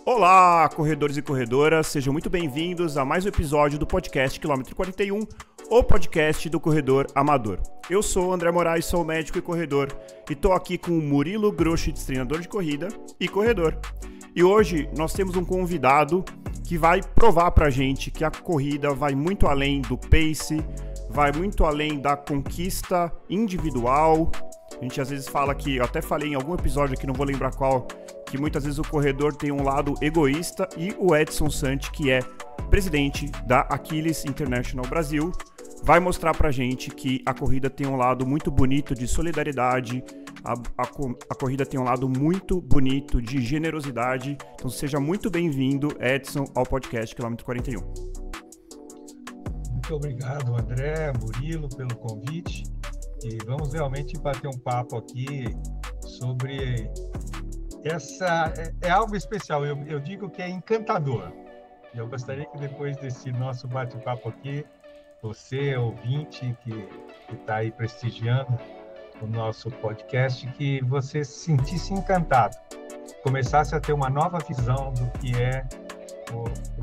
Olá, corredores e corredoras, sejam muito bem-vindos a mais um episódio do podcast Quilômetro 41, o podcast do corredor amador. Eu sou o André Moraes, sou médico e corredor, e estou aqui com o Murilo Groschitz, treinador de corrida e corredor. E hoje nós temos um convidado que vai provar pra gente que a corrida vai muito além do pace, vai muito além da conquista individual. A gente às vezes fala que, eu até falei em algum episódio aqui, não vou lembrar qual, que muitas vezes o corredor tem um lado egoísta, e o Edson Santi, que é presidente da Achilles International Brasil, vai mostrar pra gente que a corrida tem um lado muito bonito de solidariedade, a corrida tem um lado muito bonito de generosidade. Então seja muito bem-vindo, Edson, ao podcast Quilômetro 41. Muito obrigado, André, Murilo, pelo convite. E vamos realmente bater um papo aqui sobre essa... É algo especial, eu digo que é encantador. E eu gostaria que depois desse nosso bate-papo aqui, você, ouvinte, que está aí prestigiando o nosso podcast, que você se sentisse encantado, começasse a ter uma nova visão do que é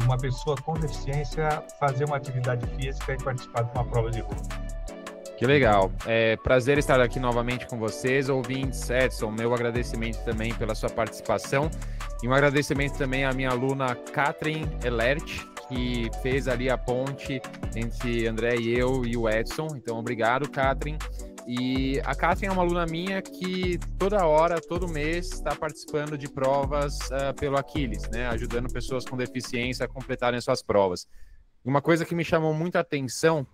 uma pessoa com deficiência fazer uma atividade física e participar de uma prova de rua. Que legal. É prazer estar aqui novamente com vocês, ouvintes. Edson, meu agradecimento também pela sua participação e um agradecimento também à minha aluna Catherine Elert, que fez ali a ponte entre André e eu e o Edson. Então, obrigado, Catherine. E a Catherine é uma aluna minha que toda hora, todo mês, está participando de provas pelo Achilles, né? Ajudando pessoas com deficiência a completarem suas provas. Uma coisa que me chamou muita atenção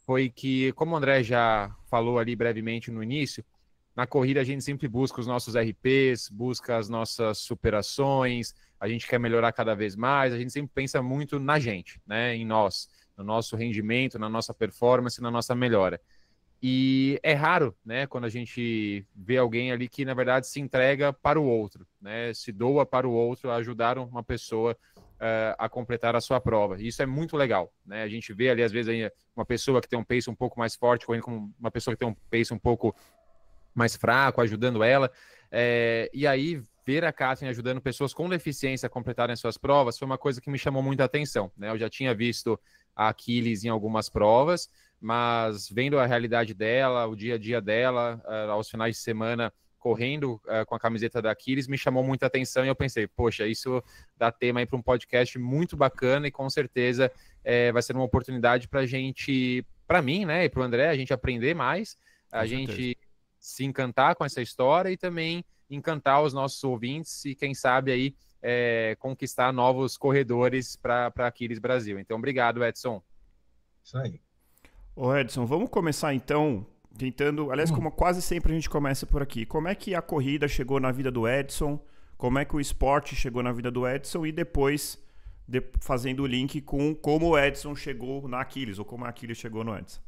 foi que, como o André já falou ali brevemente no início, na corrida a gente sempre busca os nossos RPs, busca as nossas superações, a gente quer melhorar cada vez mais, a gente sempre pensa muito na gente, né? Em nós, no nosso rendimento, na nossa performance, na nossa melhora. E é raro, né, quando a gente vê alguém ali que, na verdade, se entrega para o outro, né, se doa para o outro, a ajudar uma pessoa a completar a sua prova. E isso é muito legal, né? A gente vê ali, às vezes, uma pessoa que tem um pace um pouco mais forte, correndo com uma pessoa que tem um pace um pouco mais fraco, ajudando ela. E aí, ver a Catherine ajudando pessoas com deficiência a completarem suas provas foi uma coisa que me chamou muita atenção, né? Eu já tinha visto a Achilles em algumas provas, mas vendo a realidade dela, o dia a dia dela, aos finais de semana, correndo com a camiseta da Achilles, me chamou muita atenção e eu pensei, poxa, isso dá tema aí para um podcast muito bacana e com certeza vai ser uma oportunidade para a gente, para mim, né, e para o André, a gente aprender mais, a gente se encantar com essa história e também encantar os nossos ouvintes e quem sabe aí conquistar novos corredores para Achilles Brasil. Então, obrigado, Edson. Isso aí. Ô Edson, vamos começar então tentando, aliás, como quase sempre a gente começa por aqui, como é que a corrida chegou na vida do Edson, como é que o esporte chegou na vida do Edson e depois fazendo o link com como o Edson chegou na Achilles, ou como a Achilles chegou no Edson.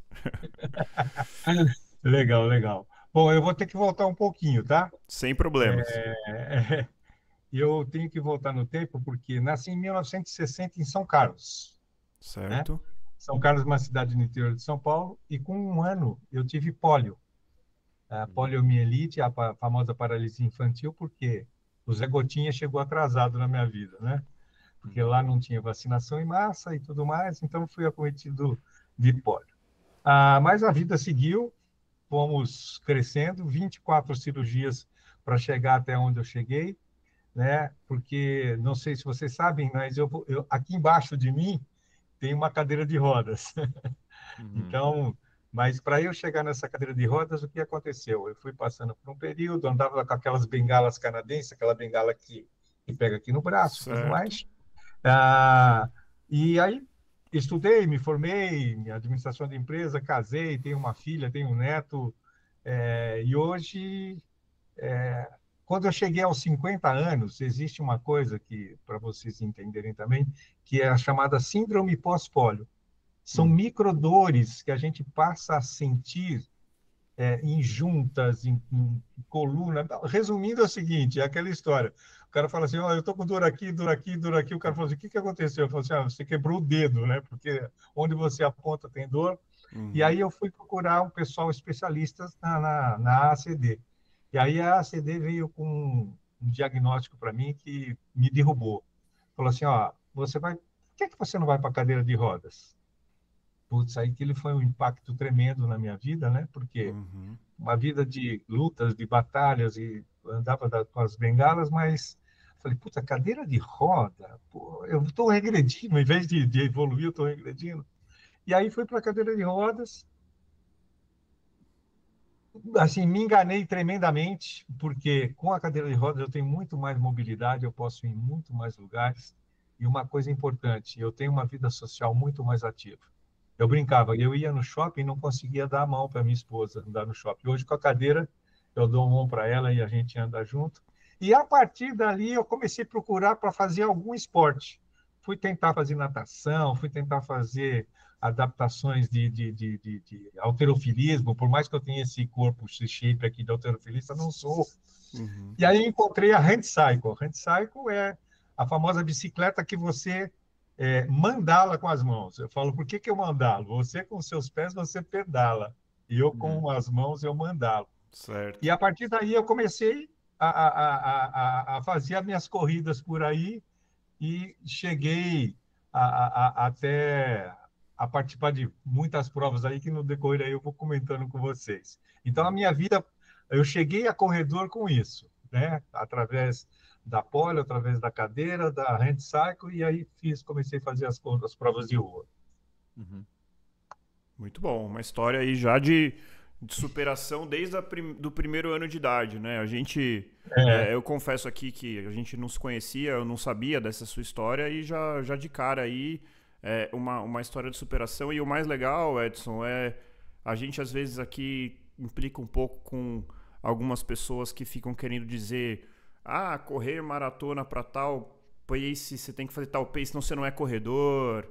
Legal, legal. Bom, eu vou ter que voltar um pouquinho, tá? Sem problemas. Eu tenho que voltar no tempo porque nasci em 1960 em São Carlos. Certo. Né? São Carlos é uma cidade no interior de São Paulo, e com um ano eu tive pólio. A poliomielite, a famosa paralisia infantil, porque o Zé Gotinha chegou atrasado na minha vida, né? Porque lá não tinha vacinação em massa e tudo mais, então fui acometido de pólio. Mas a vida seguiu, fomos crescendo, 24 cirurgias para chegar até onde eu cheguei, né? Porque, não sei se vocês sabem, mas aqui embaixo de mim tem uma cadeira de rodas. Então, mas para eu chegar nessa cadeira de rodas, o que aconteceu? Eu fui passando por um período, andava com aquelas bengalas canadenses, aquela bengala que pega aqui no braço e tudo mais. E aí estudei, me formei em administração de empresa, casei, tenho uma filha, tenho um neto, e hoje, quando eu cheguei aos 50 anos, existe uma coisa que, para vocês entenderem também, que é a chamada síndrome pós-pólio. São microdores que a gente passa a sentir em juntas, em coluna. Resumindo, é o seguinte, é aquela história. O cara fala assim, eu estou com dor aqui, dor aqui, dor aqui. O cara fala assim, o que aconteceu? Eu falo assim, você quebrou o dedo, né? Porque onde você aponta tem dor. E aí eu fui procurar um pessoal especialista na ACD. E aí a ACD veio com um diagnóstico para mim que me derrubou. falou assim, ó, por que você não vai para a cadeira de rodas? Putz, aí que ele foi um impacto tremendo na minha vida, né? Porque Uhum. uma vida de lutas, de batalhas, e andava com as bengalas, mas falei, puta, cadeira de roda, pô, eu estou regredindo, em vez de evoluir, eu estou regredindo. E aí fui para a cadeira de rodas, assim, me enganei tremendamente, porque com a cadeira de rodas eu tenho muito mais mobilidade, eu posso ir em muito mais lugares, e uma coisa importante, eu tenho uma vida social muito mais ativa. Eu brincava, eu ia no shopping e não conseguia dar a mão para minha esposa andar no shopping. Hoje, com a cadeira, eu dou a mão para ela e a gente anda junto. E a partir dali, eu comecei a procurar para fazer algum esporte. Fui tentar fazer natação, fui tentar fazer adaptações de halterofilismo, por mais que eu tenha esse corpo, esse shape aqui de halterofilista, não sou. Uhum. E aí encontrei a Hand Cycle. Hand Cycle é a famosa bicicleta que você mandala com as mãos. Eu falo, por que eu mandalo? Você com os seus pés, você pedala. E eu com as mãos, eu mandalo. Certo. E a partir daí eu comecei a fazer as minhas corridas por aí e cheguei até a participar de muitas provas aí que no decorrer aí eu vou comentando com vocês. Então a minha vida, eu cheguei a corredor com isso, né? Através da polio, através da cadeira, da hand cycle, e aí comecei a fazer as provas de rua. Uhum. Muito bom. Uma história aí já de superação desde do primeiro ano de idade, né? A gente... eu confesso aqui que a gente não se conhecia, eu não sabia dessa sua história e já de cara aí uma história de superação. E o mais legal, Edson, a gente às vezes aqui implica um pouco com algumas pessoas que ficam querendo dizer correr maratona para tal pace, você tem que fazer tal pace, senão você não é corredor.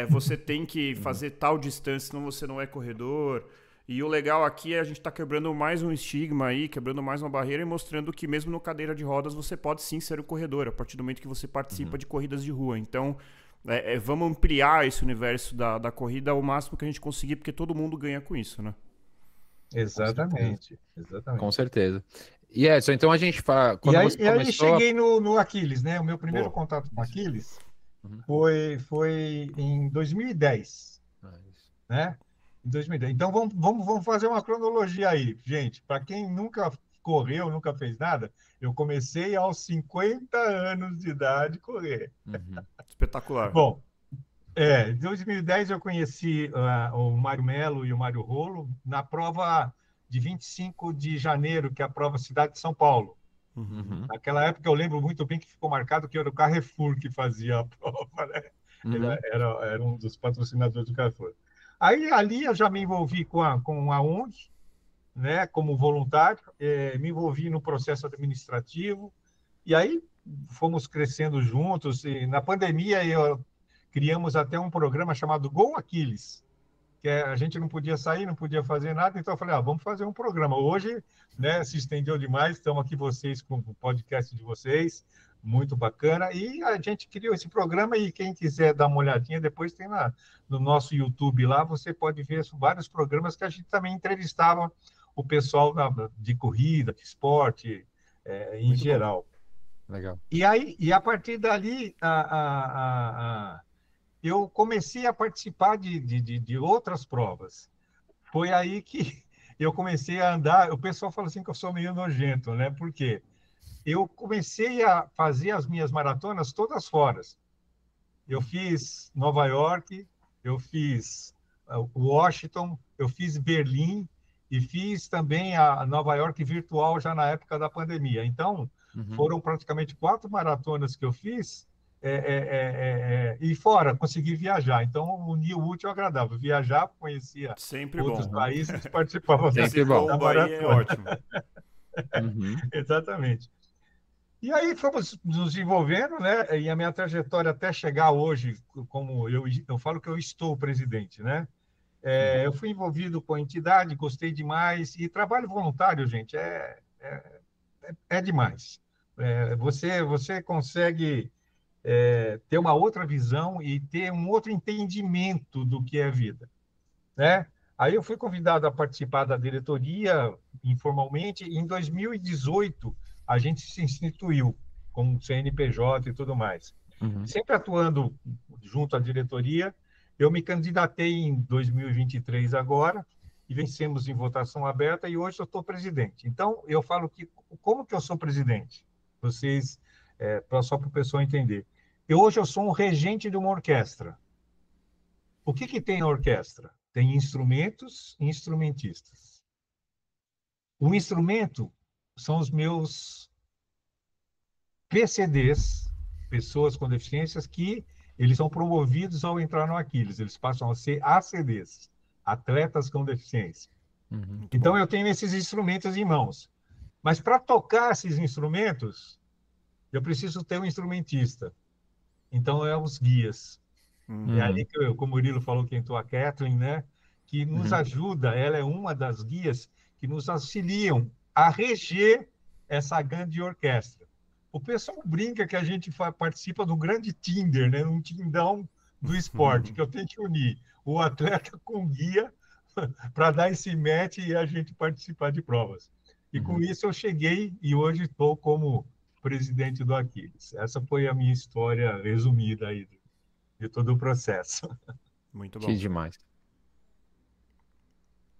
Você tem que fazer tal distância, senão você não é corredor. E o legal aqui é a gente tá quebrando mais um estigma aí, quebrando mais uma barreira e mostrando que mesmo no cadeira de rodas você pode sim ser um corredor, a partir do momento que você participa de corridas de rua. Então, vamos ampliar esse universo da corrida ao máximo que a gente conseguir, porque todo mundo ganha com isso, né? Exatamente. Com certeza. E Edson, então a gente fala... E aí cheguei no Aquiles, né? O meu primeiro contato com Aquiles foi em 2010, né? Em 2010. Então, vamos fazer uma cronologia aí, gente. Para quem nunca correu, nunca fez nada, eu comecei aos 50 anos de idade correr. Espetacular. Bom, em 2010 eu conheci o Mário Melo e o Mário Rolo na prova de 25 de janeiro, que é a prova Cidade de São Paulo. Naquela época eu lembro muito bem que ficou marcado que era o Carrefour que fazia a prova, né? Era um dos patrocinadores do Carrefour. Aí ali eu já me envolvi com a ONG, né, como voluntário, me envolvi no processo administrativo, e aí fomos crescendo juntos, e na pandemia criamos até um programa chamado Go Aquiles, que a gente não podia sair, não podia fazer nada, então eu falei, vamos fazer um programa. Hoje, né, se estendeu demais, estamos aqui vocês com o podcast de vocês, muito bacana, e a gente criou esse programa, e quem quiser dar uma olhadinha, depois tem no nosso YouTube lá, você pode ver vários programas que a gente também entrevistava o pessoal de corrida, de esporte, em geral. Bom. Legal. E a partir dali, eu comecei a participar de outras provas. Foi aí que eu comecei a andar, o pessoal fala assim que eu sou meio nojento, né? Por quê? Eu comecei a fazer as minhas maratonas todas fora. Eu fiz Nova York, eu fiz Washington, eu fiz Berlim e fiz também a Nova York virtual já na época da pandemia. Então, foram praticamente 4 maratonas que eu fiz e fora, consegui viajar. Então, uni o útil ao agradável. Viajar, conhecia sempre outros bom, países, participava da maratona. É ótimo. Exatamente. E aí fomos nos envolvendo, né? E a minha trajetória até chegar hoje, como eu falo que eu estou presidente, né? Eu fui envolvido com a entidade, gostei demais. E trabalho voluntário, gente, é demais. Você consegue ter uma outra visão e ter um outro entendimento do que é vida, né? Aí eu fui convidado a participar da diretoria informalmente. E em 2018, a gente se instituiu como CNPJ e tudo mais. Sempre atuando junto à diretoria. Eu me candidatei em 2023 agora, e vencemos em votação aberta, e hoje eu estou presidente. Então, eu falo que, como que eu sou presidente? Vocês, só para o pessoal entender. Hoje eu sou um regente de uma orquestra. O que tem na orquestra? Tem instrumentos e instrumentistas. O instrumento são os meus PCDs, pessoas com deficiências, que eles são promovidos ao entrar no Aquiles. Eles passam a ser ACDs, atletas com deficiência. Então, eu tenho esses instrumentos em mãos. Mas, para tocar esses instrumentos, eu preciso ter um instrumentista. Então, é os guias. É ali que, como o Murilo falou, que entrou a Kathleen, né? Que nos ajuda, ela é uma das guias que nos auxiliam a reger essa grande orquestra. O pessoal brinca que a gente participa do grande Tinder, né? Um tindão do esporte, que eu tenho que unir o atleta com o guia para dar esse match e a gente participar de provas. E com isso eu cheguei e hoje estou como presidente do Aquiles. Essa foi a minha história resumida aí de todo o processo. Muito bom. Que demais.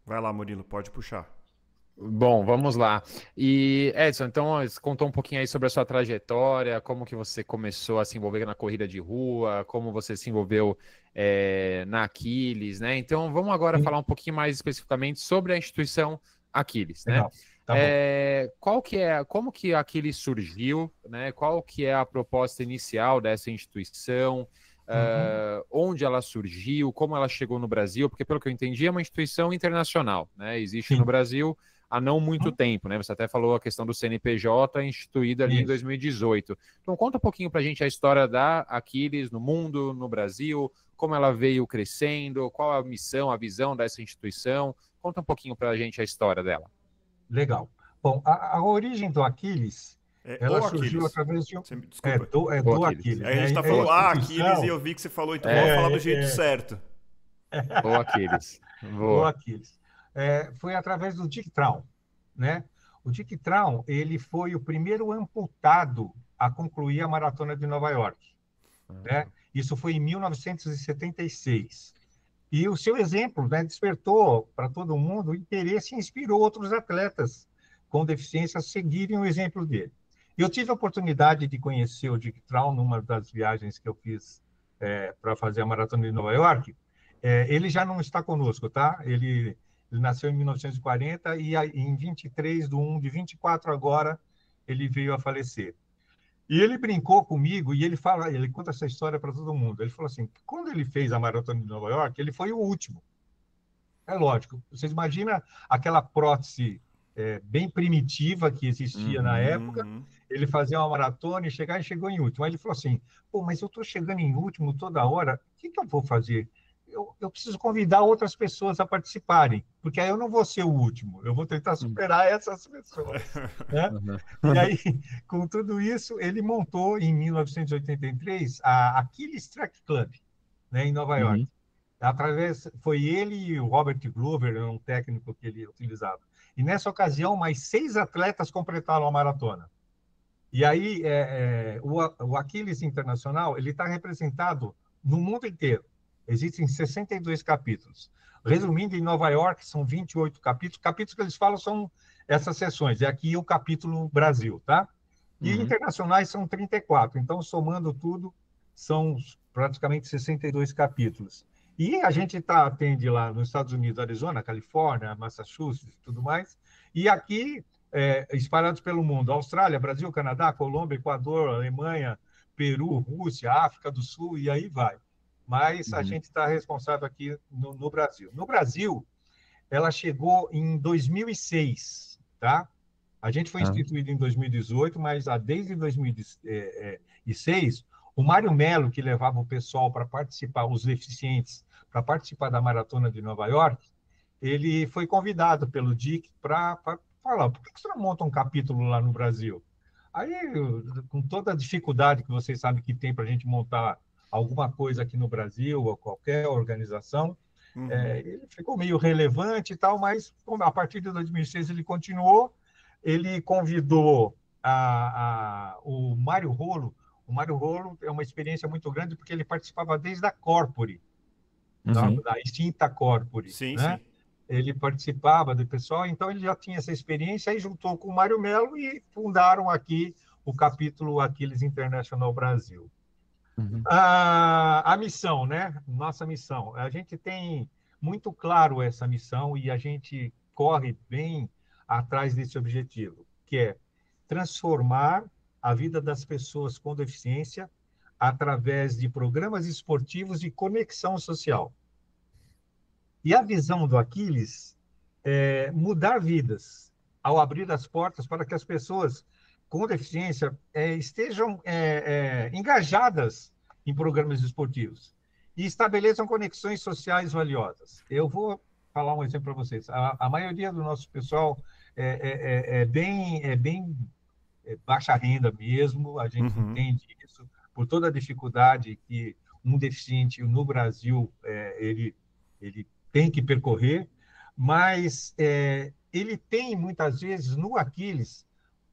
Vai lá, Murilo, pode puxar. Bom, vamos lá. E, Edson, então, você contou um pouquinho aí sobre a sua trajetória, como que você começou a se envolver na corrida de rua, como você se envolveu na Aquiles, né? Então, vamos agora falar um pouquinho mais especificamente sobre a instituição Aquiles, né? Legal. Tá bom. Como que a Aquiles surgiu, né? Qual que é a proposta inicial dessa instituição? Onde ela surgiu, como ela chegou no Brasil, porque pelo que eu entendi é uma instituição internacional, né? Existe no Brasil há não muito tempo, né? Você até falou a questão do CNPJ instituído ali em 2018. Então conta um pouquinho para a gente a história da Aquiles no mundo, no Brasil, como ela veio crescendo, qual a missão, a visão dessa instituição. Conta um pouquinho para a gente a história dela. Legal. Bom, a origem do Aquiles, ela surgiu através de... Desculpa. Do Aquiles. Aí a gente está falando Aquiles e eu vi que você falou, então vamos falar do jeito certo. O Aquiles. O Aquiles. Foi através do Dick Traum, né? O Dick Traum, ele foi o primeiro amputado a concluir a Maratona de Nova York, né? Isso foi em 1976. E o seu exemplo, né, despertou para todo mundo o interesse e inspirou outros atletas com deficiência a seguirem o exemplo dele. Eu tive a oportunidade de conhecer o Dick Traum numa das viagens que eu fiz para fazer a Maratona de Nova York. Ele já não está conosco, tá? Ele nasceu em 1940 e em 23/1/24 agora ele veio a falecer. E ele brincou comigo e ele conta essa história para todo mundo. Ele falou assim, quando ele fez a Maratona de Nova York, ele foi o último. É lógico. Vocês imaginam aquela prótese bem primitiva que existia na época, ele fazia uma maratona e chegou em último. Aí ele falou assim, pô, mas eu estou chegando em último toda hora, o que eu vou fazer? Eu preciso convidar outras pessoas a participarem, porque aí eu não vou ser o último, eu vou tentar superar essas pessoas. Né? E aí, com tudo isso, ele montou, em 1983, a Aquiles Track Club, né, em Nova York. Foi ele e o Robert Glover, um técnico que ele utilizava. E nessa ocasião, mais 6 atletas completaram a maratona. E aí, o Aquiles Internacional ele está representado no mundo inteiro. Existem 62 capítulos. Resumindo, em Nova York, são 28 capítulos. Capítulos que eles falam são essas sessões. É aqui o capítulo Brasil, tá? E internacionais são 34. Então, somando tudo, são praticamente 62 capítulos. E a gente atende lá nos Estados Unidos, Arizona, Califórnia, Massachusetts e tudo mais. E aqui, espalhados pelo mundo, Austrália, Brasil, Canadá, Colômbia, Equador, Alemanha, Peru, Rússia, África do Sul, e aí vai. Mas a gente está responsável aqui no Brasil. No Brasil, ela chegou em 2006, tá? A gente foi instituído em 2018, mas desde 2006, o Mário Melo, que levava o pessoal para participar, os deficientes, para participar da Maratona de Nova York, ele foi convidado pelo Dick para falar, por que você não monta um capítulo lá no Brasil? Aí, com toda a dificuldade que vocês sabem que tem para a gente montar alguma coisa aqui no Brasil, ou qualquer organização, ele ficou meio relevante e tal, mas a partir de 2006 ele continuou, ele convidou o Mário Rolo, O Mário Rolo é uma experiência muito grande porque ele participava desde a Corpore, da extinta Corpore, Sim, né? sim. Ele participava do pessoal, então ele já tinha essa experiência e juntou com o Mário Melo e fundaram aqui o capítulo Aquiles International Brasil. A missão, né? Nossa missão. A gente tem muito claro essa missão e a gente corre bem atrás desse objetivo, que é transformar a vida das pessoas com deficiência através de programas esportivos de conexão social. E a visão do Aquiles é mudar vidas ao abrir as portas para que as pessoas com deficiência estejam engajadas em programas esportivos e estabeleçam conexões sociais valiosas. Eu vou falar um exemplo para vocês. A maioria do nosso pessoal é bem baixa renda mesmo, a gente entende isso, por toda a dificuldade que um deficiente no Brasil ele tem que percorrer, mas ele tem, muitas vezes, no Aquiles,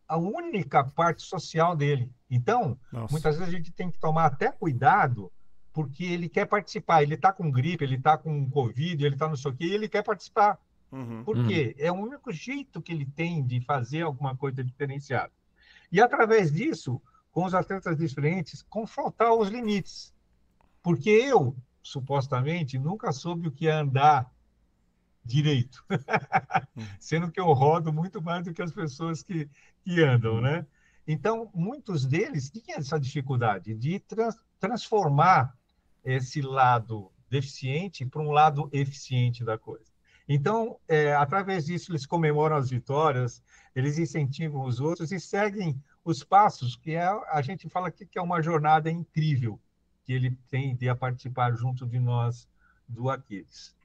a única parte social dele. Então, muitas vezes a gente tem que tomar até cuidado, porque ele quer participar, ele está com gripe, ele está com Covid, ele está não sei o quê, e ele quer participar. Por quê? É o único jeito que ele tem de fazer alguma coisa diferenciada. E, através disso, com os atletas diferentes, confrontar os limites. Porque eu, supostamente, nunca soube o que é andar direito, sendo que eu rodo muito mais do que as pessoas que andam, né? Então, muitos deles tinham essa dificuldade de transformar esse lado deficiente para um lado eficiente da coisa. Então, através disso, eles comemoram as vitórias, eles incentivam os outros e seguem os passos, que a gente fala aqui que é uma jornada incrível que ele tem de participar junto de nós do Aquiles.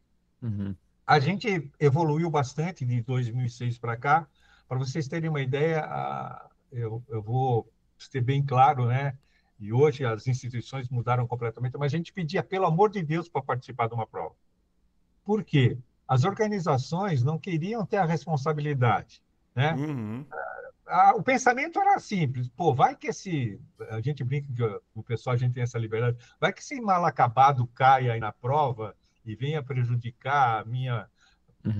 A gente evoluiu bastante de 2006 para cá. Para vocês terem uma ideia, eu vou ser bem claro, né? E hoje as instituições mudaram completamente, mas a gente pedia, pelo amor de Deus, para participar de uma prova. Por quê? As organizações não queriam ter a responsabilidade, né? O pensamento era simples. Pô, vai que a gente brinca que o pessoal, a gente tem essa liberdade, vai que esse mal acabado caia aí na prova e venha prejudicar a minha...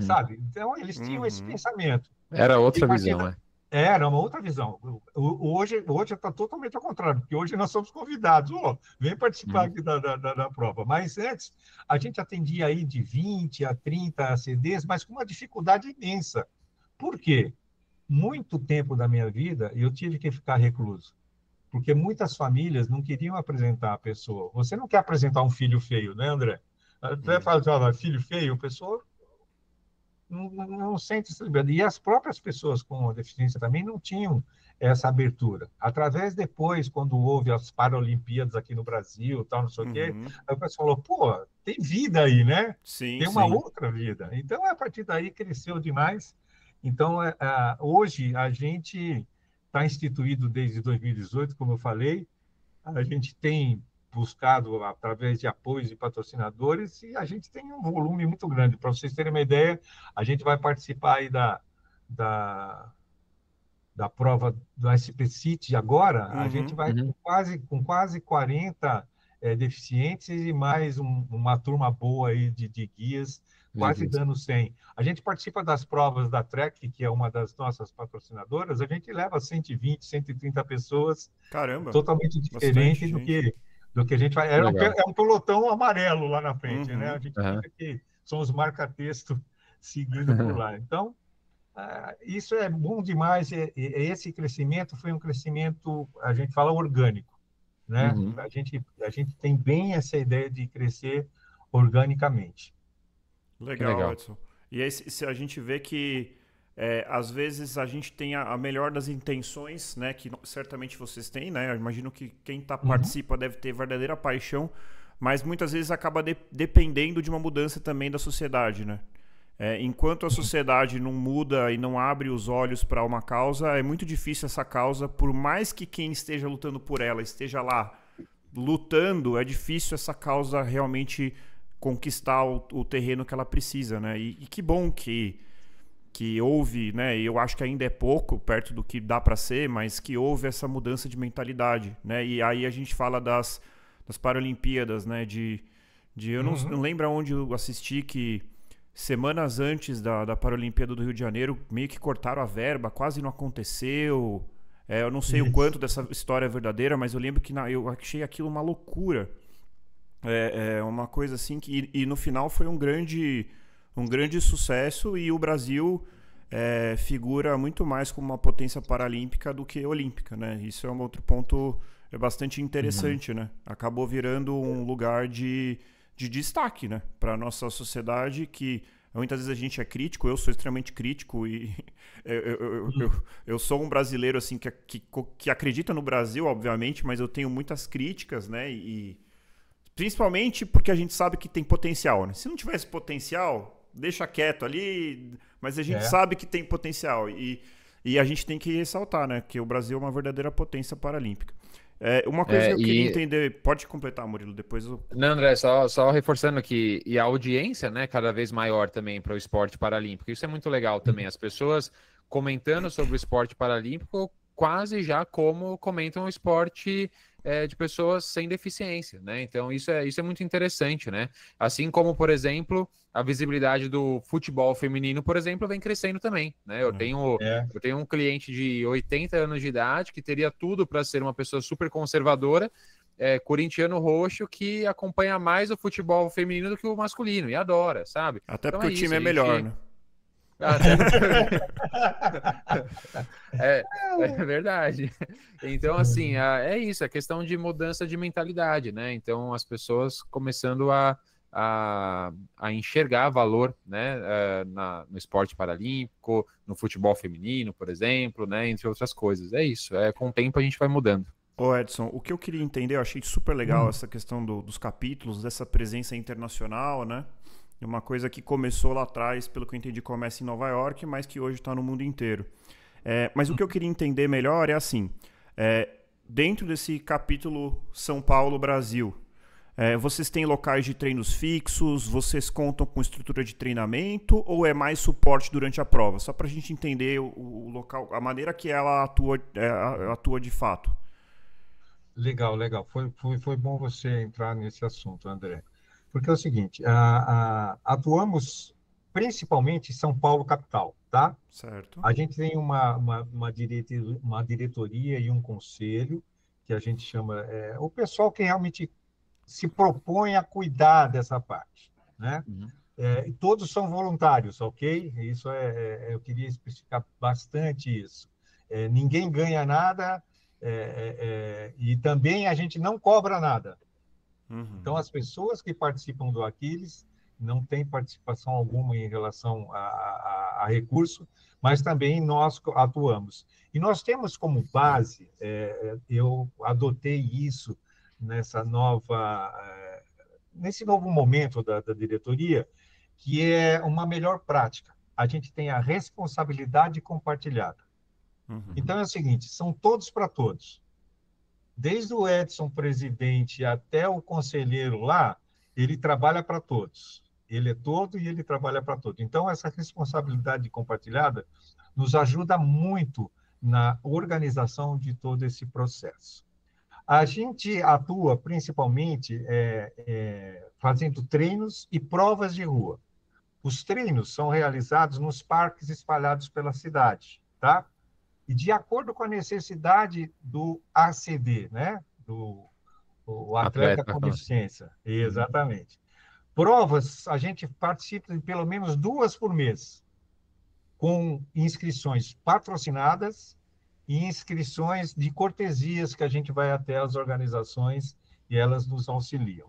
Sabe? Então, eles tinham esse pensamento. Era outra visão, né? Era uma outra visão. Hoje está totalmente ao contrário, porque hoje nós somos convidados. Vem participar aqui da prova. Mas antes, a gente atendia aí de 20 a 30 CDs, mas com uma dificuldade imensa. Por quê? Muito tempo da minha vida, eu tive que ficar recluso. Porque muitas famílias não queriam apresentar a pessoa. Você não quer apresentar um filho feio, né, André? Até fala, filho feio, a pessoa não sente essa liberdade. E as próprias pessoas com deficiência também não tinham essa abertura. Através depois, quando houve as Paralimpíadas aqui no Brasil, tal, não sei o quê, aí o pessoal falou, pô, tem vida aí, né? Sim, tem uma outra vida. Então, a partir daí, cresceu demais. Então, hoje, a gente está instituído desde 2018, como eu falei, a gente tem buscado através de apoios e patrocinadores e a gente tem um volume muito grande. Para vocês terem uma ideia, a gente vai participar aí da prova do SP City agora, a gente vai com quase 40 deficientes e mais uma turma boa aí de guias, quase dando 100. A gente participa das provas da Trek, que é uma das nossas patrocinadoras, a gente leva 120, 130 pessoas. Caramba, totalmente diferente do que a gente faz. É um pelotão amarelo lá na frente, né? A gente fica que são os marca-texto seguindo por lá. Então, isso é bom demais. Esse crescimento foi um crescimento, a gente fala, orgânico, né? A gente tem bem essa ideia de crescer organicamente. Legal, Edson. E aí, se a gente vê que às vezes a gente tem a melhor das intenções, né? Que certamente vocês têm, né? Eu imagino que quem participa deve ter verdadeira paixão, mas muitas vezes acaba dependendo de uma mudança também da sociedade, né? Enquanto a sociedade não muda e não abre os olhos para uma causa, é muito difícil essa causa, por mais que quem esteja lutando por ela esteja lá lutando, é difícil essa causa realmente conquistar o terreno que ela precisa, né? E que bom que que houve, né, e eu acho que ainda é pouco, perto do que dá para ser, mas que houve essa mudança de mentalidade, né? E aí a gente fala das Paralimpíadas, né? Eu não lembro onde eu assisti que semanas antes da Paralimpíada do Rio de Janeiro, meio que cortaram a verba, quase não aconteceu. Eu não sei o quanto dessa história é verdadeira, mas eu lembro que eu achei aquilo uma loucura. Uma coisa assim que... E no final foi um grande sucesso, e o Brasil figura muito mais como uma potência paralímpica do que olímpica, né? Isso é um outro ponto bastante interessante, né? Acabou virando um lugar de destaque, né? Para a nossa sociedade, que muitas vezes a gente é crítico, eu sou extremamente crítico, e eu sou um brasileiro assim, que acredita no Brasil, obviamente, mas eu tenho muitas críticas, né? E principalmente porque a gente sabe que tem potencial, né? Se não tivesse potencial, deixa quieto ali, mas a gente sabe que tem potencial, e a gente tem que ressaltar, né? Que o Brasil é uma verdadeira potência paralímpica. Uma coisa que eu queria entender... Pode completar, Murilo, depois eu... Não, André, só reforçando aqui, e a audiência, né, cada vez maior também para o esporte paralímpico. Isso é muito legal também, as pessoas comentando sobre o esporte paralímpico quase já como comentam o esporte de pessoas sem deficiência, né? Então isso é muito interessante, né? Assim como, por exemplo, a visibilidade do futebol feminino, por exemplo, vem crescendo também, né? Eu tenho um cliente de 80 anos de idade que teria tudo para ser uma pessoa super conservadora, corintiano roxo, que acompanha mais o futebol feminino do que o masculino e adora, sabe? Até então porque o time é melhor, né? É verdade. Então, assim, é isso, é questão de mudança de mentalidade, né? Então, as pessoas começando a enxergar valor, né, no esporte paralímpico, no futebol feminino, por exemplo, né, entre outras coisas. É isso, com o tempo a gente vai mudando. Ô Edson, o que eu queria entender, eu achei super legal essa questão dos capítulos, dessa presença internacional, né? Uma coisa que começou lá atrás, pelo que eu entendi, começa em Nova York, mas que hoje está no mundo inteiro. Mas o que eu queria entender melhor é assim, dentro desse capítulo São Paulo, Brasil, vocês têm locais de treinos fixos, vocês contam com estrutura de treinamento, ou é mais suporte durante a prova? Só para a gente entender o local, a maneira que ela atua de fato. Legal. Foi bom você entrar nesse assunto, André. Porque é o seguinte, atuamos principalmente em São Paulo, capital, tá? Certo. A gente tem uma diretoria e um conselho, que a gente chama... o pessoal que realmente se propõe a cuidar dessa parte, né? E todos são voluntários, ok? Isso eu queria especificar bastante isso. Ninguém ganha nada, e também a gente não cobra nada. Então, as pessoas que participam do Aquiles não têm participação alguma em relação a recurso, mas também nós atuamos. E nós temos como base, eu adotei isso nesse novo momento da diretoria, que é uma melhor prática. A gente tem a responsabilidade compartilhada. Então, é o seguinte, são todos para todos. Desde o Edson, presidente, até o conselheiro lá, ele trabalha para todos. Ele é todo e ele trabalha para todos. Então, essa responsabilidade compartilhada nos ajuda muito na organização de todo esse processo. A gente atua principalmente fazendo treinos e provas de rua. Os treinos são realizados nos parques espalhados pela cidade, tá? E de acordo com a necessidade do ACD, né? O atleta com deficiência. Exatamente. Provas, a gente participa de pelo menos 2 por mês, com inscrições patrocinadas e inscrições de cortesias que a gente vai até as organizações e elas nos auxiliam.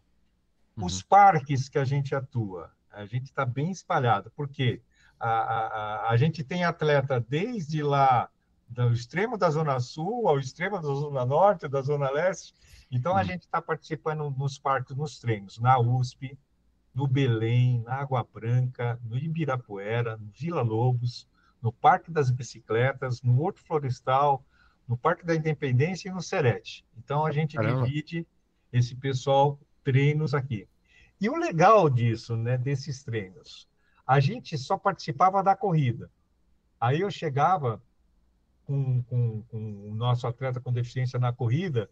Os parques que a gente atua, a gente está bem espalhado, porque a gente tem atleta desde lá do extremo da Zona Sul ao extremo da Zona Norte, da Zona Leste. Então, a gente está participando nos parques, nos treinos, na USP, no Belém, na Água Branca, no Ibirapuera, no Vila Lobos, no Parque das Bicicletas, no Horto Florestal, no Parque da Independência e no Serete. Então, a gente divide esse pessoal treinos aqui. E o legal disso, né, desses treinos, a gente só participava da corrida. Aí eu chegava com o nosso atleta com deficiência na corrida,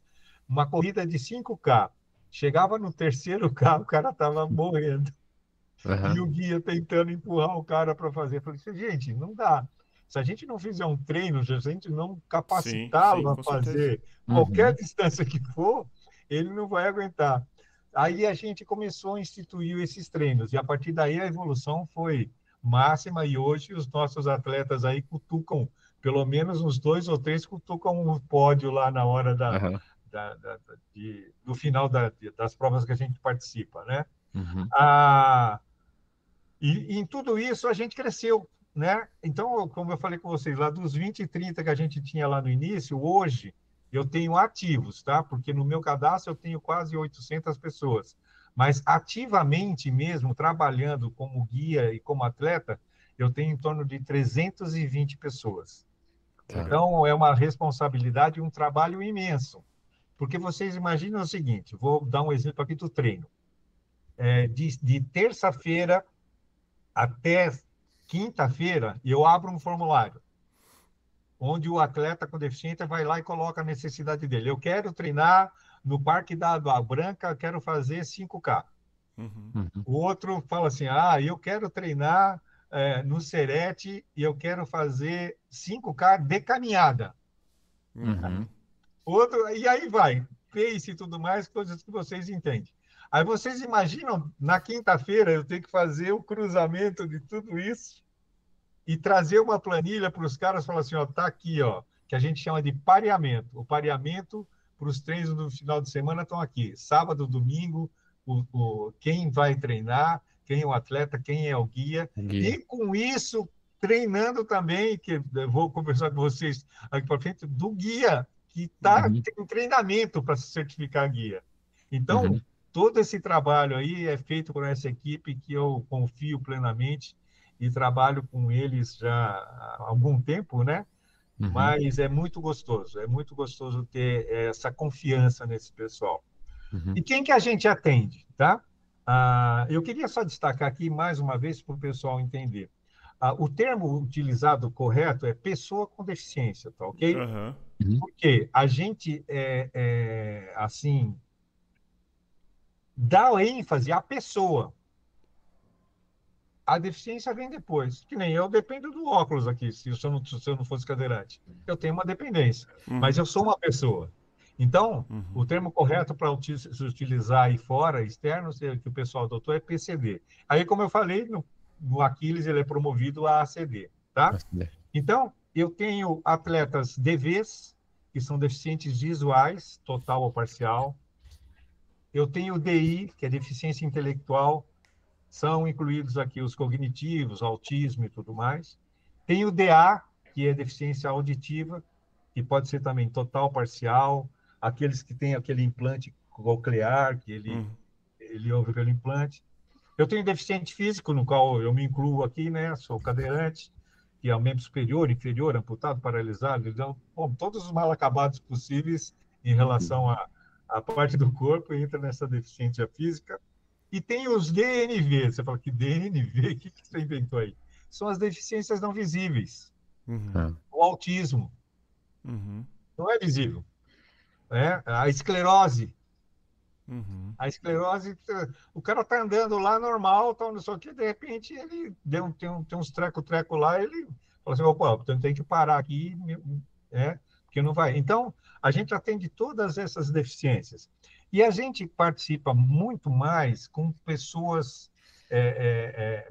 uma corrida de 5K. Chegava no terceiro K, o cara estava morrendo. E o guia tentando empurrar o cara para fazer. Eu falei, gente, não dá. Se a gente não fizer um treino, se a gente não capacitá-lo a fazer qualquer distância que for, ele não vai aguentar. Aí a gente começou a instituir esses treinos. E a partir daí a evolução foi máxima. E hoje os nossos atletas aí cutucam, pelo menos uns 2 ou 3 cutucam o pódio lá na hora do final das provas que a gente participa, né? E em tudo isso a gente cresceu, né? Então, como eu falei com vocês, lá dos 20 e 30 que a gente tinha lá no início, hoje eu tenho ativos, tá? Porque no meu cadastro eu tenho quase 800 pessoas. Mas ativamente mesmo, trabalhando como guia e como atleta, eu tenho em torno de 320 pessoas. Então, é uma responsabilidade e um trabalho imenso. Porque vocês imaginam o seguinte, vou dar um exemplo aqui do treino. De terça-feira até quinta-feira, eu abro um formulário, onde o atleta com deficiência vai lá e coloca a necessidade dele. Eu quero treinar no Parque da Água Branca, quero fazer 5K. O outro fala assim, eu quero treinar no Serete e eu quero fazer 5K de caminhada. Outro, e aí vai, pace e tudo mais, coisas que vocês entendem. Aí vocês imaginam, na quinta-feira, eu tenho que fazer o cruzamento de tudo isso e trazer uma planilha para os caras e falar assim, tá aqui, que a gente chama de pareamento. O pareamento para os treinos do final de semana estão aqui. Sábado, domingo, quem vai treinar, quem é o atleta, quem é o guia. E com isso, treinando também, que eu vou conversar com vocês aqui para frente, do guia, que tem treinamento para se certificar guia. Então, todo esse trabalho aí é feito por essa equipe que eu confio plenamente e trabalho com eles já há algum tempo, né? Mas é muito gostoso ter essa confiança nesse pessoal. E quem que a gente atende, tá? Eu queria só destacar aqui mais uma vez para o pessoal entender. O termo utilizado correto é pessoa com deficiência, tá ok? Porque a gente, assim, dá ênfase à pessoa. A deficiência vem depois. Que nem eu dependo do óculos aqui, se eu não fosse cadeirante. Eu tenho uma dependência, mas eu sou uma pessoa. Então, o termo correto para se utilizar aí fora, externo, que o pessoal adotou, é PCD. Aí, como eu falei, no Aquiles ele é promovido a ACD, tá? Então, eu tenho atletas DVs, que são deficientes visuais, total ou parcial. Eu tenho DI, que é deficiência intelectual, são incluídos aqui os cognitivos, autismo e tudo mais. Tem o DA, que é deficiência auditiva, que pode ser também total, parcial, aqueles que têm aquele implante coclear, que ele ouve pelo implante. Eu tenho deficiente físico, no qual eu me incluo aqui, né? Sou cadeirante, que é o membro superior, inferior, amputado, paralisado. Então, todos os mal acabados possíveis em relação à parte do corpo entra nessa deficiência física. E tem os DNV. Você fala que DNV, o que você inventou aí? São as deficiências não visíveis. O autismo. Não é visível. A esclerose. A esclerose, o cara tá andando lá normal, só que de repente ele tem uns treco lá, ele fala assim, opa, então tem que parar aqui, porque não vai. Então, a gente atende todas essas deficiências. E a gente participa muito mais com pessoas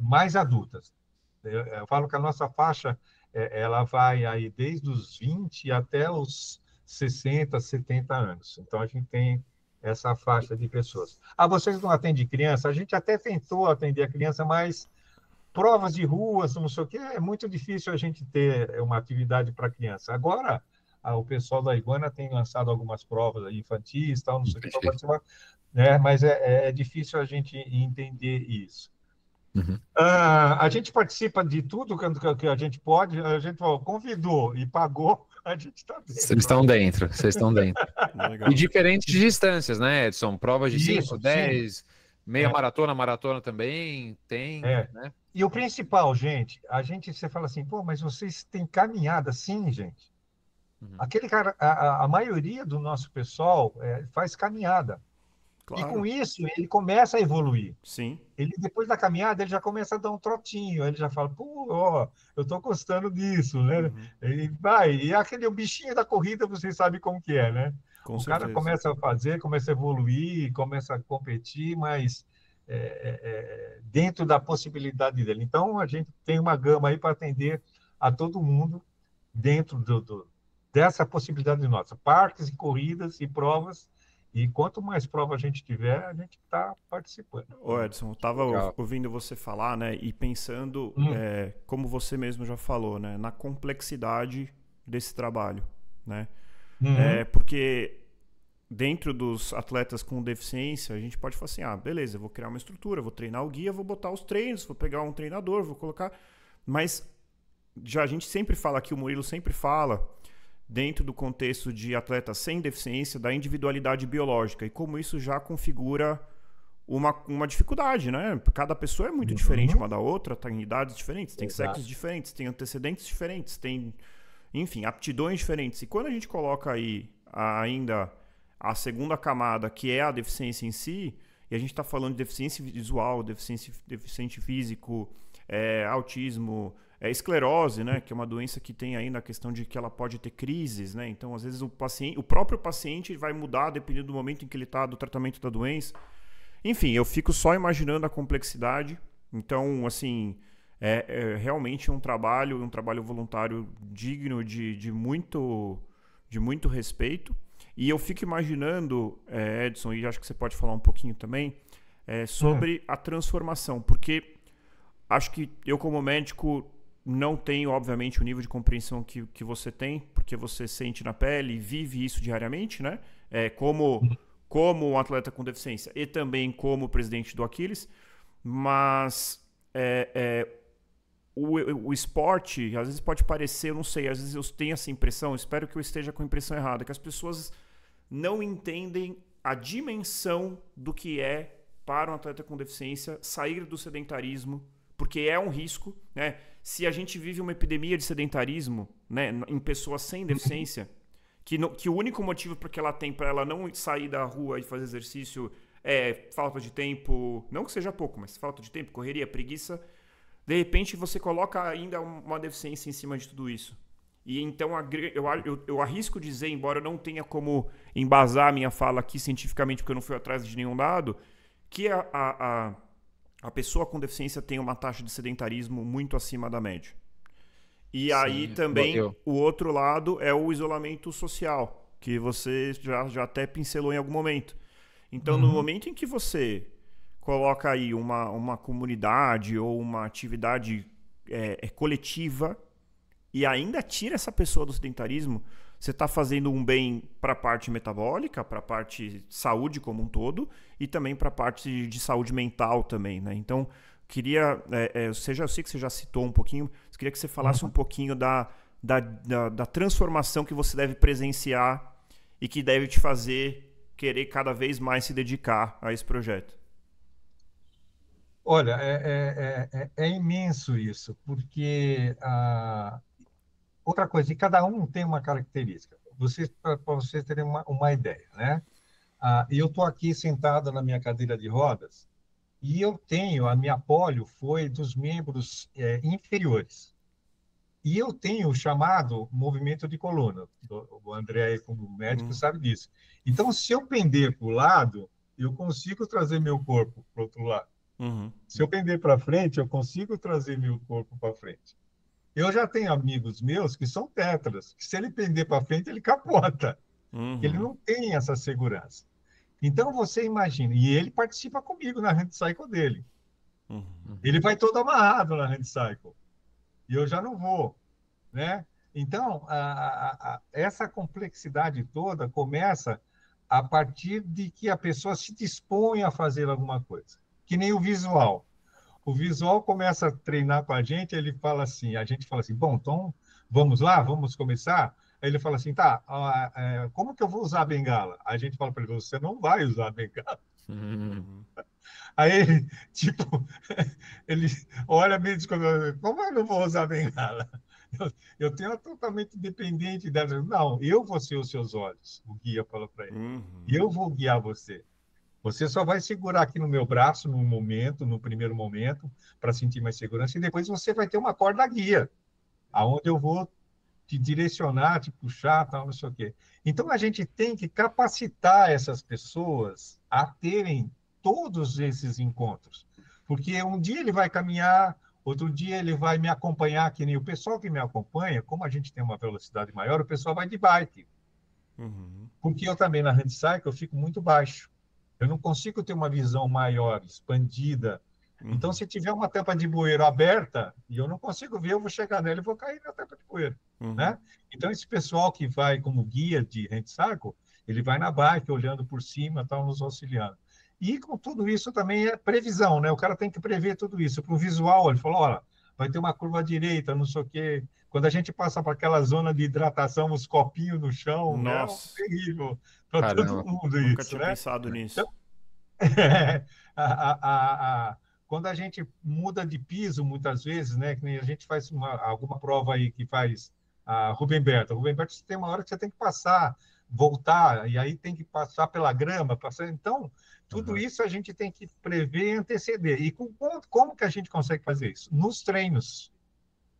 mais adultas. Eu falo que a nossa faixa, ela vai aí desde os 20 até os 60, 70 anos. Então, a gente tem essa faixa de pessoas. Vocês não atendem criança? A gente até tentou atender a criança, mas provas de ruas, não sei o quê, é muito difícil a gente ter uma atividade para criança. Agora, o pessoal da Iguana tem lançado algumas provas aí infantis, tal, não sei o que, para participar, né? Mas é difícil a gente entender isso. A gente participa de tudo que a gente pode, a gente convidou e pagou, a gente está dentro. Vocês estão dentro. E diferentes distâncias, né, Edson? Provas de 5, 10, Meia maratona, maratona também tem, né? E o principal, gente, você fala assim, pô, mas vocês têm caminhada? Sim, gente. Aquele cara, a maioria do nosso pessoal faz caminhada. E Claro. com isso, ele começa a evoluir. Sim. Ele, depois da caminhada, ele já começa a dar um trotinho. Ele já fala, pô, ó, eu tô gostando disso, né? E vai. E aquele o bichinho da corrida, vocês sabem como que é, né? Com O cara certeza. começa a fazer, começa a evoluir, começa a competir, mas dentro da possibilidade dele. Então, a gente tem uma gama aí para atender a todo mundo dentro dessa possibilidade nossa. Parques e corridas e provas. E quanto mais prova a gente tiver, a gente está participando. Ô Edson, eu estava ouvindo você falar, né, e pensando, como você mesmo já falou, né, na complexidade desse trabalho, né? Porque dentro dos atletas com deficiência, a gente pode falar assim, beleza, eu vou criar uma estrutura, vou treinar o guia, vou botar os treinos, vou pegar um treinador, vou colocar... Mas a gente sempre fala aqui, o Murilo sempre fala, dentro do contexto de atletas sem deficiência, da individualidade biológica, e como isso já configura uma dificuldade, né? Cada pessoa é muito diferente uma da outra, tem idades diferentes, tem sexos diferentes, tem antecedentes diferentes, tem, enfim, aptidões diferentes. E quando a gente coloca aí ainda a segunda camada, que é a deficiência em si, e a gente está falando de deficiência visual, deficiente físico, autismo, esclerose, né, que é uma doença que tem ainda a questão de que ela pode ter crises, né? Então, às vezes, o próprio paciente vai mudar dependendo do momento em que ele está do tratamento da doença. Enfim, eu fico só imaginando a complexidade. Então, assim, realmente um trabalho voluntário digno de muito respeito. E eu fico imaginando, Edson, e acho que você pode falar um pouquinho também, sobre a transformação, porque acho que eu, como médico, não tenho, obviamente, o nível de compreensão que você tem, porque você sente na pele e vive isso diariamente, né? Como um atleta com deficiência e também como presidente do Aquiles, mas o esporte, às vezes pode parecer, eu não sei, às vezes eu tenho essa impressão, espero que eu esteja com a impressão errada, que as pessoas não entendem a dimensão do que é para um atleta com deficiência sair do sedentarismo, porque é um risco, né? Se a gente vive uma epidemia de sedentarismo, né, em pessoas sem deficiência, que o único motivo que ela tem para ela não sair da rua e fazer exercício é falta de tempo, não que seja pouco, mas falta de tempo, correria, preguiça, de repente você coloca ainda uma deficiência em cima de tudo isso. E então eu arrisco dizer, embora eu não tenha como embasar a minha fala aqui cientificamente, porque eu não fui atrás de nenhum dado, que a pessoa com deficiência tem uma taxa de sedentarismo muito acima da média. E aí também o outro lado é o isolamento social, que você já até pincelou em algum momento. Então, no momento em que você coloca aí uma comunidade ou uma atividade coletiva e ainda tira essa pessoa do sedentarismo, você está fazendo um bem para a parte metabólica, para a parte saúde como um todo, e também para a parte de saúde mental também, né? Então, queria, eu sei que você já citou um pouquinho, mas queria que você falasse um pouquinho da transformação que você deve presenciar e que deve te fazer querer cada vez mais se dedicar a esse projeto. Olha, é imenso isso, porque outra coisa, e cada um tem uma característica. Para vocês terem uma ideia, né? Eu estou aqui sentado na minha cadeira de rodas e a minha polio foi dos membros inferiores. E eu tenho o chamado movimento de coluna. O André, como médico, sabe disso. Então, se eu pender para o lado, eu consigo trazer meu corpo para o outro lado. Se eu pender para frente, eu consigo trazer meu corpo para frente. Eu já tenho amigos meus que são tetras, que se ele pender para frente, ele capota. Ele não tem essa segurança. Então, você imagina, e ele participa comigo na hand cycle dele. Ele vai todo amarrado na hand cycle. E eu já não vou, né? Então, essa complexidade toda começa a partir de que a pessoa se dispõe a fazer alguma coisa. Que nem o visual. O visual começa a treinar com a gente gente fala assim, bom, então vamos lá, vamos começar? Aí ele fala assim, tá, como que eu vou usar a bengala? A gente fala para ele, você não vai usar a bengala. Aí ele, tipo, ele olha meio desconfiado, como eu não vou usar bengala? Eu tenho totalmente dependente dela. Não, eu vou ser os seus olhos, o guia falou para ele. Uhum. Eu vou guiar você. Você só vai segurar aqui no meu braço no momento, no primeiro momento, para sentir mais segurança, e depois você vai ter uma corda guia, aonde eu vou te direcionar, te puxar, tal, não sei o quê. Então, a gente tem que capacitar essas pessoas a terem todos esses encontros. Porque um dia ele vai caminhar, outro dia ele vai me acompanhar, que nem o pessoal que me acompanha, como a gente tem uma velocidade maior, o pessoal vai de bike. Uhum. Porque eu também, na handcycle, eu fico muito baixo. Eu não consigo ter uma visão maior, expandida. Então, Uhum. se tiver uma tampa de bueiro aberta e eu não consigo ver, eu vou chegar nela e vou cair na tampa de bueiro, Uhum. né? Então, esse pessoal que vai como guia de handcycle, ele vai na bike, olhando por cima, tal, nos auxiliando. E com tudo isso também é previsão, né? O cara tem que prever tudo isso. Para o visual, ele falou, olha, vai ter uma curva à direita, não sei o quê. Quando a gente passa para aquela zona de hidratação, os copinhos no chão, é um Nossa, terrível para todo Caramba. mundo nunca isso, tinha né? pensado nisso. Então, quando a gente muda de piso, muitas vezes, né, que nem a gente faz alguma prova aí que faz a Rubem Berta. Rubem Berta, você tem uma hora que você tem que passar, voltar, e aí tem que passar pela grama. Então, tudo Uhum. isso a gente tem que prever e anteceder. E como que a gente consegue fazer isso? Nos treinos.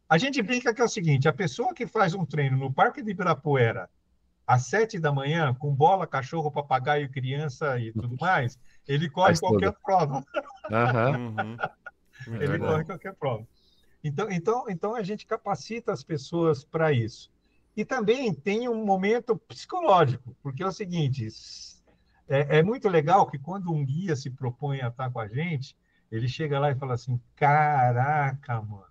A gente brinca que é o seguinte, a pessoa que faz um treino no Parque de Ibirapuera, às 7 da manhã, com bola, cachorro, papagaio, criança e tudo mais, ele corre Faz tudo. qualquer prova. Aham. Uhum. Muito É Ele corre verdade. bom. qualquer prova. Então a gente capacita as pessoas para isso. E também tem um momento psicológico, porque é o seguinte: é muito legal que quando um guia se propõe a estar com a gente, ele chega lá e fala assim: Caraca, mano,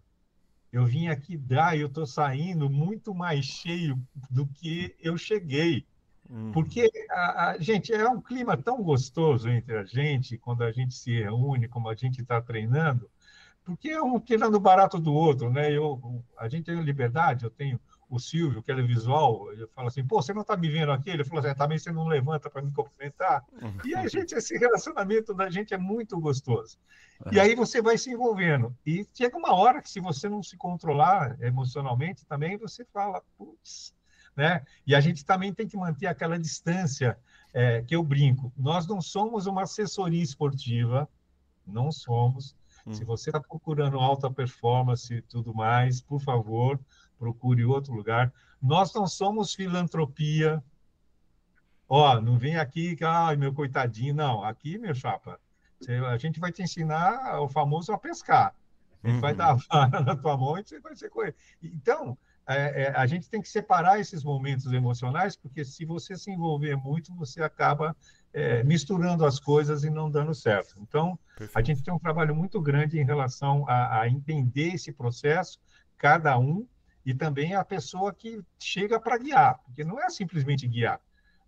eu vim aqui dar e eu estou saindo muito mais cheio do que eu cheguei. Uhum. Porque, gente, é um clima tão gostoso entre a gente, quando a gente se reúne, como a gente está treinando, porque é um tirando o barato do outro, né? A gente tem liberdade, eu tenho o Silvio, que ele é visual, ele fala assim, pô, você não está me vendo aqui? Ele falou assim, também você não levanta para me cumprimentar. E a gente, esse relacionamento da gente é muito gostoso. E Aham. aí você vai se envolvendo. E chega uma hora que, se você não se controlar emocionalmente, também você fala, putz, né? E a gente também tem que manter aquela distância, que eu brinco. Nós não somos uma assessoria esportiva, não somos. Se Uhum. você está procurando alta performance e tudo mais, por favor, procure outro lugar. Nós não somos filantropia. Ó, não vem aqui que, ai, meu coitadinho. Não, aqui, meu chapa, a gente vai te ensinar o famoso a pescar. A gente vai dar a Uhum. vara na tua mão e você vai ser coelho. Então, a gente tem que separar esses momentos emocionais, porque se você se envolver muito, você acaba misturando as coisas e não dando certo. Então, a Perfeito. gente tem um trabalho muito grande em relação a entender esse processo, cada um, e também a pessoa que chega para guiar, porque não é simplesmente guiar,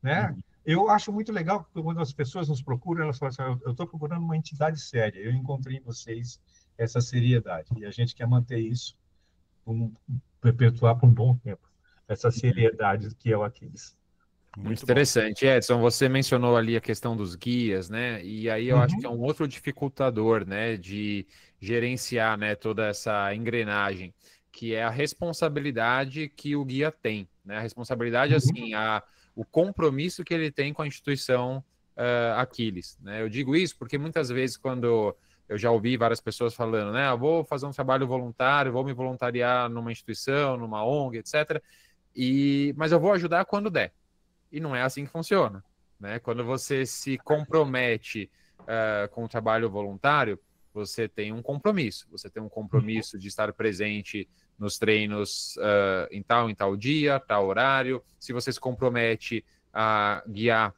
né? Uhum. Eu acho muito legal que quando as pessoas nos procuram, elas falam assim, eu estou procurando uma entidade séria, eu encontrei em vocês essa seriedade, e a gente quer manter isso, perpetuar por um bom tempo, essa seriedade que é o Aquiles. Muito Muito bom. interessante. Edson, você mencionou ali a questão dos guias, né? E aí eu acho que é Uhum, um outro dificultador, né, de gerenciar, né, toda essa engrenagem, que é a responsabilidade que o guia tem, né? A responsabilidade, uhum, assim, o compromisso que ele tem com a instituição Aquiles, né? Eu digo isso porque muitas vezes quando eu já ouvi várias pessoas falando, né, eu vou fazer um trabalho voluntário, vou me voluntariar numa instituição, numa ONG, etc. Mas eu vou ajudar quando der. E não é assim que funciona, né? Quando você se compromete com o trabalho voluntário, você tem um compromisso. Você tem um uhum, compromisso de estar presente nos treinos em tal dia, tal horário. Se você se compromete a guiar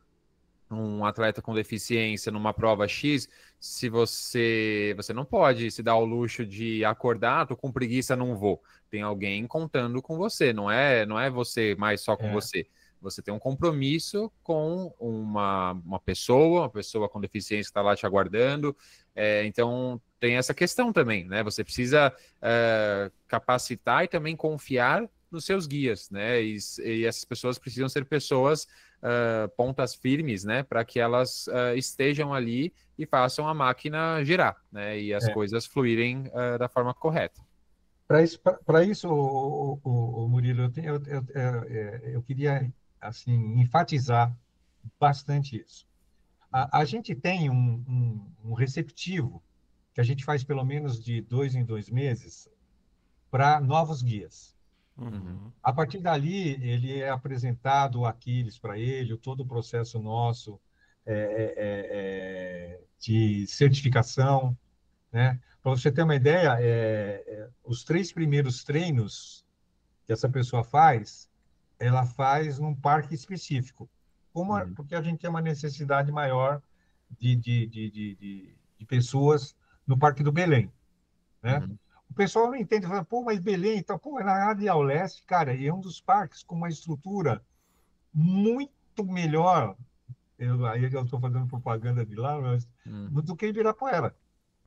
um atleta com deficiência numa prova X, se você não pode se dar ao luxo de acordar, tô com preguiça, não vou. Tem alguém contando com você, não é você mais só com é, você. Você tem um compromisso com uma pessoa com deficiência que está lá te aguardando. Então tem essa questão também, né? Você precisa capacitar e também confiar nos seus guias, né? E essas pessoas precisam ser pessoas pontas firmes, né? Para que elas estejam ali e façam a máquina girar, né? E as coisas fluírem da forma correta. Para isso, Murilo, eu queria assim enfatizar bastante isso. A gente tem um receptivo que a gente faz pelo menos de 2 em 2 meses para novos guias. Uhum. A partir dali, ele é apresentado o Aquiles para ele, todo o processo nosso de certificação, né? Para você ter uma ideia, os 3 primeiros treinos que essa pessoa faz, ela faz num parque específico, porque a gente tem uma necessidade maior de pessoas no Parque do Belém, né? Uhum. O pessoal não entende, fala, pô, mas Belém, então, pô, é na área ao leste, cara, e é um dos parques com uma estrutura muito melhor, aí eu estou fazendo propaganda de lá, mas, do que Ibirapuera,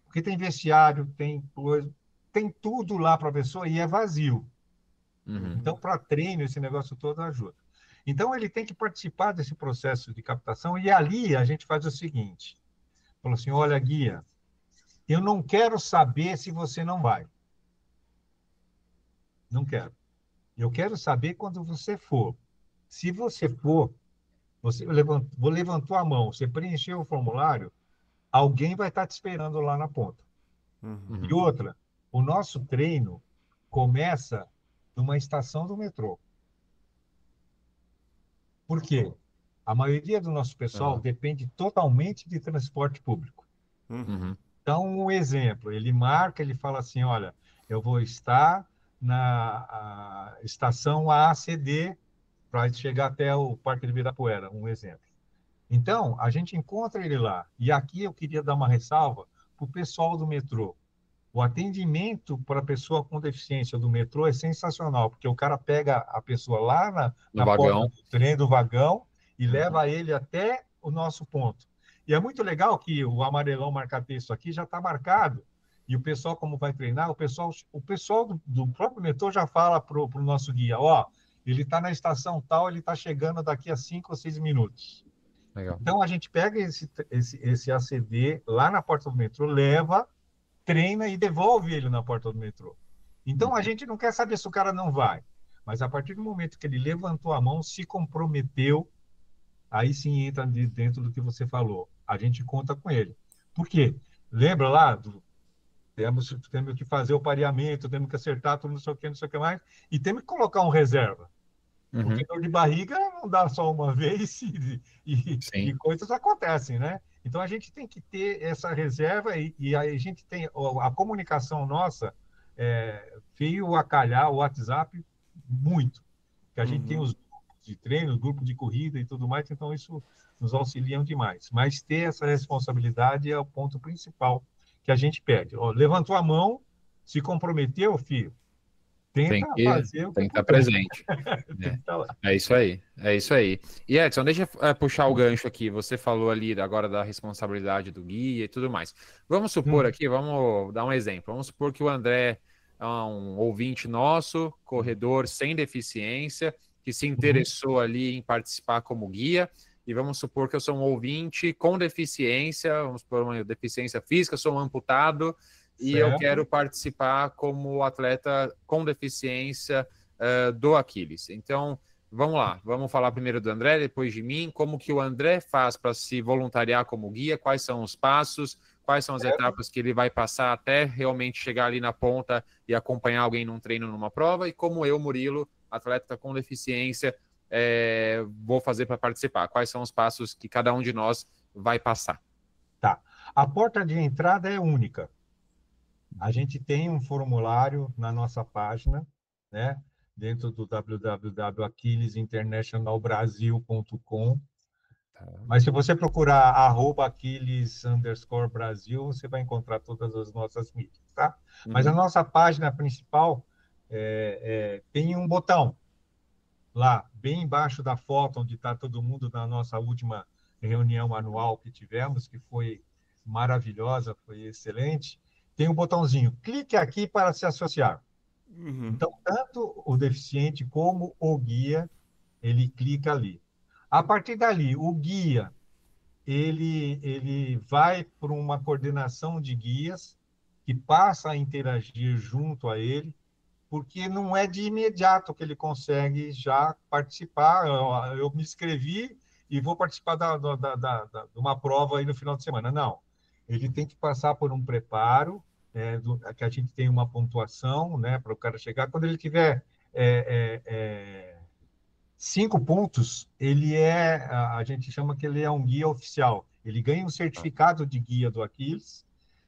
porque tem vestiário, tem coisa, tem tudo lá para a pessoa e é vazio. Uhum. Então, para treino, esse negócio todo ajuda. Então, ele tem que participar desse processo de captação e ali a gente faz o seguinte, falou assim, olha, guia, eu não quero saber se você não vai. Não quero. Eu quero saber quando você for. Se você for, você levantou a mão, você preencheu o formulário, alguém vai estar te esperando lá na ponta. Uhum. E outra, o nosso treino começa numa estação do metrô. Por quê? A maioria do nosso pessoal depende totalmente de transporte público. Uhum. Então, um exemplo, ele marca, ele fala assim, olha, eu vou estar na estação AACD para chegar até o Parque de Ibirapuera, um exemplo. Então, a gente encontra ele lá. E aqui eu queria dar uma ressalva para o pessoal do metrô. O atendimento para a pessoa com deficiência do metrô é sensacional, porque o cara pega a pessoa lá na porta vagão. do trem, do vagão, e leva ele até o nosso ponto. E é muito legal que o amarelão marca-texto aqui já está marcado, e o pessoal, como vai treinar, o pessoal do próprio metrô já fala para o nosso guia, ó, ele está na estação tal, ele está chegando daqui a 5 ou 6 minutos. Legal. Então, a gente pega esse ACD lá na porta do metrô, leva, treina e devolve ele na porta do metrô. Então, a gente não quer saber se o cara não vai. Mas, a partir do momento que ele levantou a mão, se comprometeu, aí sim entra dentro do que você falou. A gente conta com ele. Por quê? Lembra lá, temos que fazer o pareamento, temos que acertar tudo, não sei o que mais, e temos que colocar um reserva. Porque dor de barriga não dá só uma vez e coisas acontecem, né? Então, a gente tem que ter essa reserva e a gente tem a comunicação nossa veio a calhar o WhatsApp muito. Que a gente tem os grupos de treino, grupo de corrida e tudo mais, então isso nos auxilia demais. Mas ter essa responsabilidade é o ponto principal que a gente pede. Ó, levantou a mão, se comprometeu, filho, tenta fazer o que tem que estar puder. presente. Tem que estar lá. É isso aí, é isso aí. E Edson, deixa eu puxar o gancho aqui. Você falou ali agora da responsabilidade do guia e tudo mais. Vamos supor aqui, vamos dar um exemplo. Vamos supor que o André é um ouvinte nosso, corredor sem deficiência, que se interessou ali em participar como guia. E vamos supor que eu sou um ouvinte com deficiência, vamos supor uma deficiência física, sou um amputado, e eu quero participar como atleta com deficiência do Aquiles. Então, vamos lá, vamos falar primeiro do André, depois de mim, como que o André faz para se voluntariar como guia, quais são os passos, quais são as etapas que ele vai passar até realmente chegar ali na ponta e acompanhar alguém num treino, numa prova, e como eu, Murilo, atleta com deficiência, vou fazer para participar. Quais são os passos que cada um de nós vai passar? Tá. A porta de entrada é única. A gente tem um formulário na nossa página, né? Dentro do www.aquilesinternationalbrasil.com. Mas se você procurar @Aquiles_Brasil, você vai encontrar todas as nossas mídias, tá? Mas a nossa página principal tem um botão lá, bem embaixo da foto, onde está todo mundo na nossa última reunião anual que tivemos, que foi maravilhosa, foi excelente. Tem um botãozinho, clique aqui para se associar. Uhum. Então, tanto o deficiente como o guia, ele clica ali. A partir dali, o guia, ele vai para uma coordenação de guias que passa a interagir junto a ele, porque não é de imediato que ele consegue já participar. Eu me inscrevi e vou participar de uma prova aí no final de semana. Não, ele tem que passar por um preparo, que a gente tem uma pontuação, né, para o cara chegar. Quando ele tiver 5 pontos, a gente chama que ele é um guia oficial. Ele ganha um Ah, certificado de guia do Aquiles,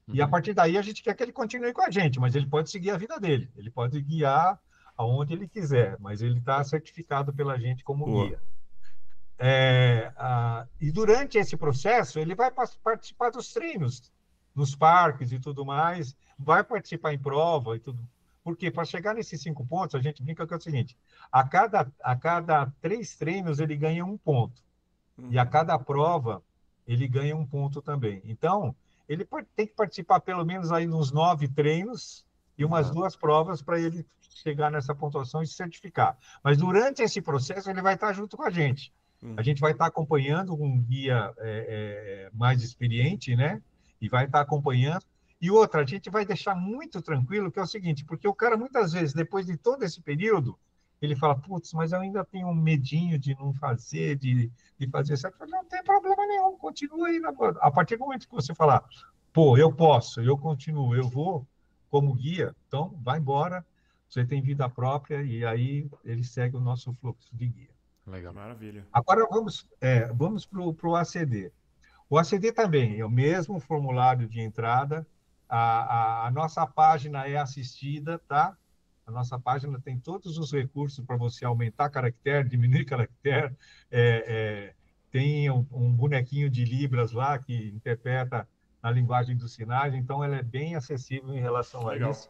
e a uhum. partir daí a gente quer que ele continue com a gente, mas ele pode seguir a vida dele. Ele pode guiar aonde ele quiser, mas ele está certificado pela gente como Boa. guia. E durante esse processo, ele vai participar dos treinos, nos parques e tudo mais, vai participar em prova e tudo. Porque para chegar nesses 5 pontos, a gente brinca que é o seguinte: a cada 3 treinos ele ganha 1 ponto. E a Uhum. cada prova ele ganha 1 ponto também. Então, ele tem que participar pelo menos aí nos 9 treinos e umas Ah, 2 provas para ele chegar nessa pontuação e se certificar. Mas durante esse processo ele vai estar junto com a gente. A Uhum. gente vai estar acompanhando um guia mais experiente, né? E vai estar acompanhando. E outra, a gente vai deixar muito tranquilo, que é o seguinte, porque o cara, muitas vezes, depois de todo esse período, ele fala, putz, mas eu ainda tenho um medinho de não fazer, de fazer certo. Não tem problema nenhum, continua aí. A partir do momento que você falar, pô, eu posso, eu continuo, eu vou como guia, então vai embora, você tem vida própria, e aí ele segue o nosso fluxo de guia. legal. Maravilha. Agora vamos para o ACD. O ACD também é o mesmo formulário de entrada. A nossa página é assistida, tá? A nossa página tem todos os recursos para você aumentar caractere, diminuir caractere. Tem um bonequinho de Libras lá que interpreta a linguagem dos sinais, então ela é bem acessível em relação a Legal. isso.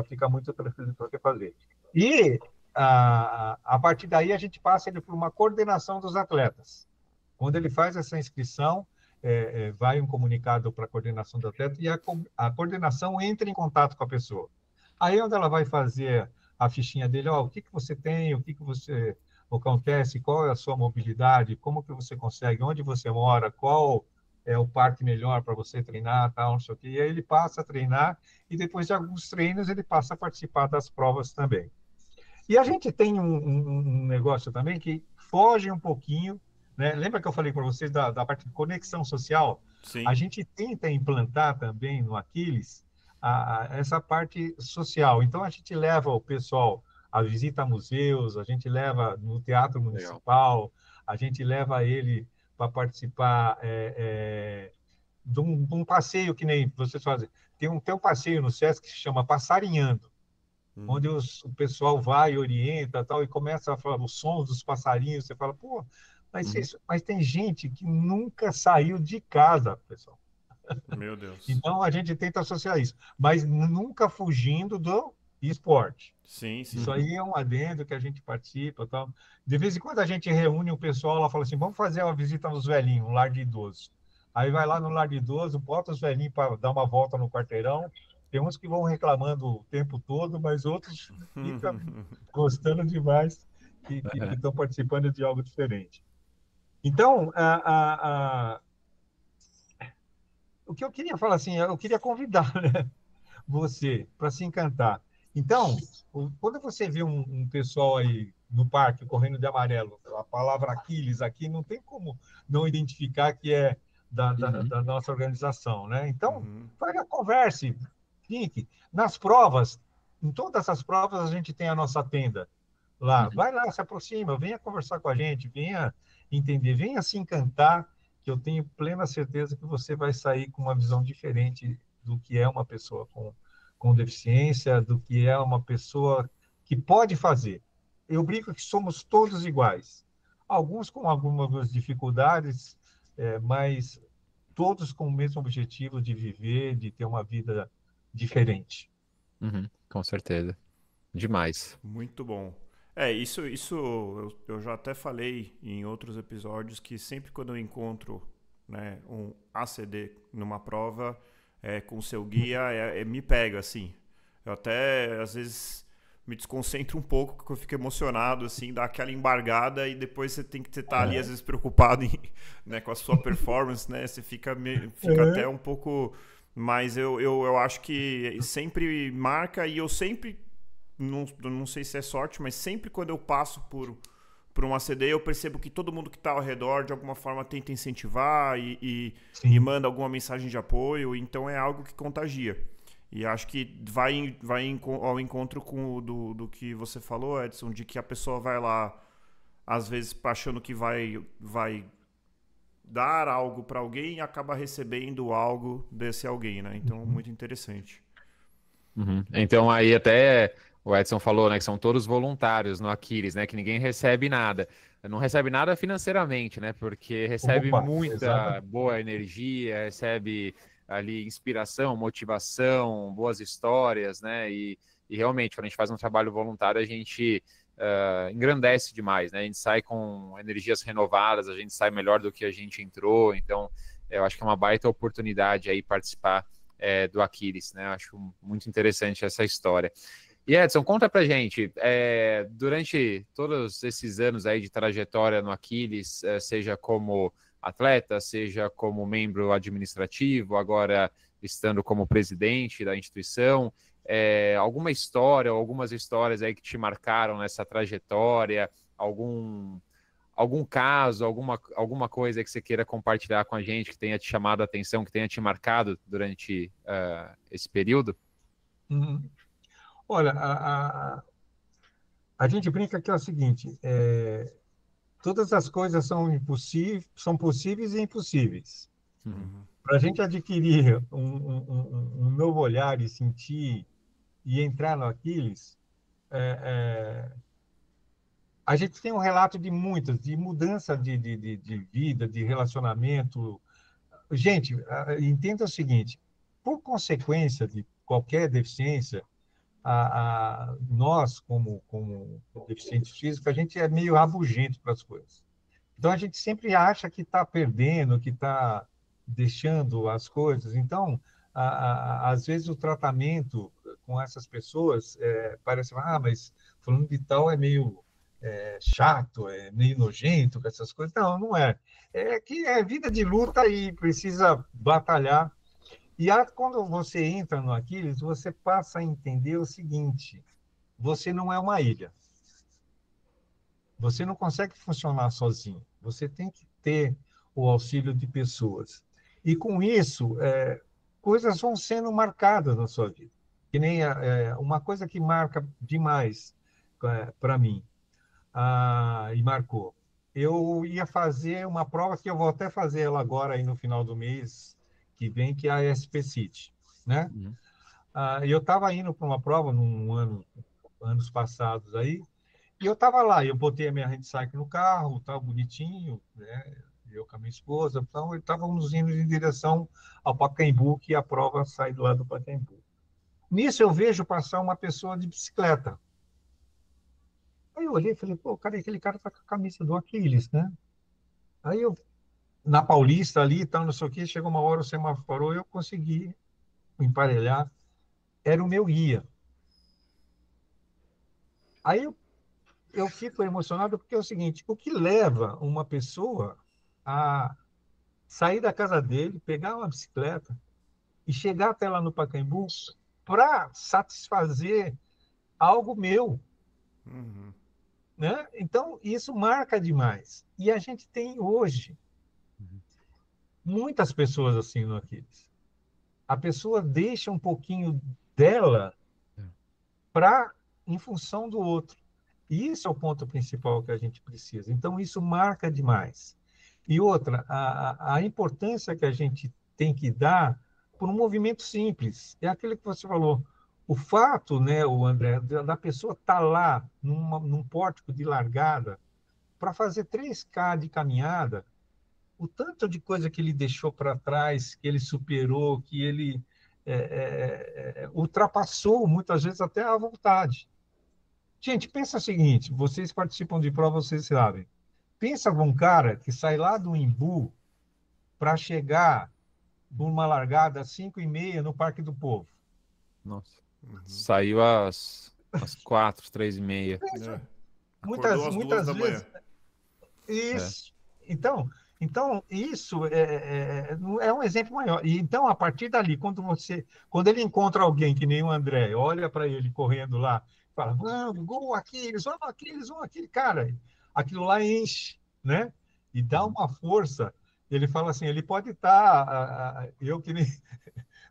Fica muito tranquilo para você fazer. E a partir daí a gente passa ele por uma coordenação dos atletas. Quando ele faz essa inscrição, vai um comunicado para a coordenação do atleta e a coordenação entra em contato com a pessoa. Aí onde ela vai fazer a fichinha dele, o que você tem, o que você acontece, qual é a sua mobilidade, como que você consegue, onde você mora, qual é o parque melhor para você treinar, tal, não sei o quê. E aí ele passa a treinar e depois de alguns treinos ele passa a participar das provas também. E a gente tem um negócio também que foge um pouquinho, né? Lembra que eu falei para vocês da parte de conexão social? A Sim. gente tenta implantar também no Aquiles essa parte social. Então, a gente leva o pessoal a visita a museus, a gente leva no Teatro Legal. Municipal, a gente leva ele para participar de um passeio que nem vocês fazem. Tem um passeio no Sesc que se chama Passarinhando, onde o pessoal vai, orienta tal, e começa a falar os sons dos passarinhos. Você fala, pô, Uhum. mas tem gente que nunca saiu de casa, pessoal. Meu Deus. Então a gente tenta associar isso, mas nunca fugindo do esporte. Sim, Isso sim. Uhum. aí é um adendo que a gente participa, tal. De vez em quando a gente reúne o pessoal, ela fala assim, vamos fazer uma visita nos velhinhos, um lar de idosos. Aí vai lá no lar de idoso, bota os velhinhos para dar uma volta no quarteirão. Tem uns que vão reclamando o tempo todo, mas outros ficam gostando demais que estão participando de algo diferente. Então, o que eu queria falar assim, eu queria convidar, né, você para se encantar. Então, quando você vê um pessoal aí no parque correndo de amarelo, a palavra Aquiles aqui não tem como não identificar que é da, da, Uhum. da nossa organização, né? Então, Uhum. converse, fique. Nas provas, em todas as provas a gente tem a nossa tenda lá. Uhum. Vai lá, se aproxima, venha conversar com a gente, venha entender, venha se encantar, que eu tenho plena certeza que você vai sair com uma visão diferente do que é uma pessoa com deficiência, do que é uma pessoa que pode fazer. Eu brinco que somos todos iguais. Alguns com algumas dificuldades, mas todos com o mesmo objetivo de viver, de ter uma vida diferente. Uhum. Com certeza. Demais. Muito bom. Isso eu já até falei em outros episódios que sempre quando eu encontro, né, um ACD numa prova com seu guia, me pega assim. Eu até, às vezes, me desconcentro um pouco, porque eu fico emocionado, assim, dá aquela embargada e depois você tem que estar ali, às vezes, preocupado né, com a sua performance, né? Você fica até um pouco... Mas eu acho que sempre marca e eu sempre... Não sei se é sorte, mas sempre quando eu passo por uma CD, eu percebo que todo mundo que está ao redor, de alguma forma, tenta incentivar e manda alguma mensagem de apoio. Então, é algo que contagia. E acho que vai ao encontro do que você falou, Edson, de que a pessoa vai lá, às vezes, achando que vai dar algo para alguém e acaba recebendo algo desse alguém, né? Então, muito interessante. Uhum. Então, aí até o Edson falou, né, que são todos voluntários no Aquiles, né, que ninguém recebe nada. Não recebe nada financeiramente, né, porque recebe Opa, muita exatamente. boa energia, recebe ali inspiração, motivação, boas histórias, né, e realmente, quando a gente faz um trabalho voluntário, a gente engrandece demais, né, a gente sai com energias renovadas, a gente sai melhor do que a gente entrou, então eu acho que é uma baita oportunidade aí participar do Aquiles, né? Acho muito interessante essa história. E Edson, conta pra gente, durante todos esses anos aí de trajetória no Aquiles, seja como atleta, seja como membro administrativo, agora estando como presidente da instituição, alguma história ou algumas histórias aí que te marcaram nessa trajetória, algum caso, alguma coisa que você queira compartilhar com a gente, que tenha te chamado a atenção, que tenha te marcado durante esse período? Uhum. Olha, a gente brinca que é o seguinte: todas as coisas são impossíveis, são possíveis e impossíveis. Uhum. Para a gente adquirir um novo olhar e sentir e entrar no Aquiles, é, é, a gente tem um relato de muitas, de mudança de vida, de relacionamento. Gente, entenda o seguinte: por consequência de qualquer deficiência, nós, como deficientes físicos, a gente é meio rabugento para as coisas. Então, a gente sempre acha que está perdendo, que está deixando as coisas. Então, às vezes, o tratamento com essas pessoas parece, mas falando de tal é meio chato, é meio nojento com essas coisas. Não, não é. É que é vida de luta e precisa batalhar. E quando você entra no Aquiles, você passa a entender o seguinte: você não é uma ilha. Você não consegue funcionar sozinho. Você tem que ter o auxílio de pessoas. E com isso, coisas vão sendo marcadas na sua vida. Que nem uma coisa que marca demais para mim, e marcou. Eu ia fazer uma prova que eu vou até fazer ela agora aí no final do mês que vem, que é a SP City, né? Uhum. E eu estava indo para uma prova anos passados aí, e eu estava lá, eu botei a minha handcycle no carro, tal, bonitinho, né? Eu com a minha esposa, então, estávamos indo em direção ao Pacaembu, que a prova sai do lado do Pacaembu. Nisso eu vejo passar uma pessoa de bicicleta. Aí eu olhei e falei, pô, cara, aquele cara tá com a camisa do Aquiles, né? Aí eu, na Paulista ali e tal, não sei o quê, chegou uma hora, o semáforo parou, eu consegui emparelhar, era o meu guia. Aí eu fico emocionado porque é o seguinte: o que leva uma pessoa a sair da casa dele, pegar uma bicicleta e chegar até lá no Pacaembu para satisfazer algo meu, Uhum. né? Então, isso marca demais. E a gente tem hoje muitas pessoas assim no Aquiles. A pessoa deixa um pouquinho dela em função do outro. E isso é o ponto principal que a gente precisa. Então, isso marca demais. E outra, a importância que a gente tem que dar por um movimento simples. É aquilo que você falou. O fato, né, o André, da pessoa estar lá num pórtico de largada para fazer 3K de caminhada, o tanto de coisa que ele deixou para trás, que ele superou, que ele ultrapassou muitas vezes até à vontade. Gente, pensa o seguinte: vocês participam de prova, vocês sabem. Pensa num cara que sai lá do Imbu para chegar numa largada às 5h30 no Parque do Povo. Nossa. Saiu às 4, 3h30. Muitas da vezes. manhã. Isso. Então isso é um exemplo maior. E então, a partir dali, quando ele encontra alguém que nem o André, olha para ele correndo lá, fala, vamos, gol, Aquiles, vamos, Aquiles, cara, aquilo lá enche, né? E dá uma força. Ele fala assim, ele pode estar, eu que nem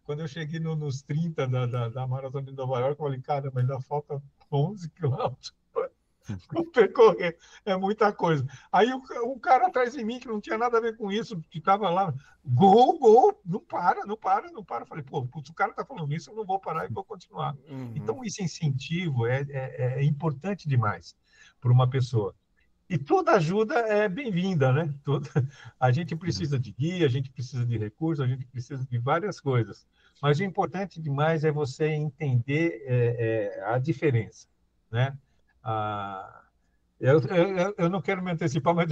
quando eu cheguei nos 30 da Maratona de Nova York, eu falei, cara, mas ainda falta 11 quilômetros para percorrer, é muita coisa. Aí o cara atrás de mim, que não tinha nada a ver com isso, que estava lá, gol, não para. Falei, pô, o cara está falando isso, eu não vou parar e vou continuar. Então, esse incentivo é importante demais para uma pessoa. E toda ajuda é bem-vinda, né? A gente precisa de guia, a gente precisa de recursos, a gente precisa de várias coisas. Mas o importante demais é você entender a diferença, né? Eu não quero me antecipar, mas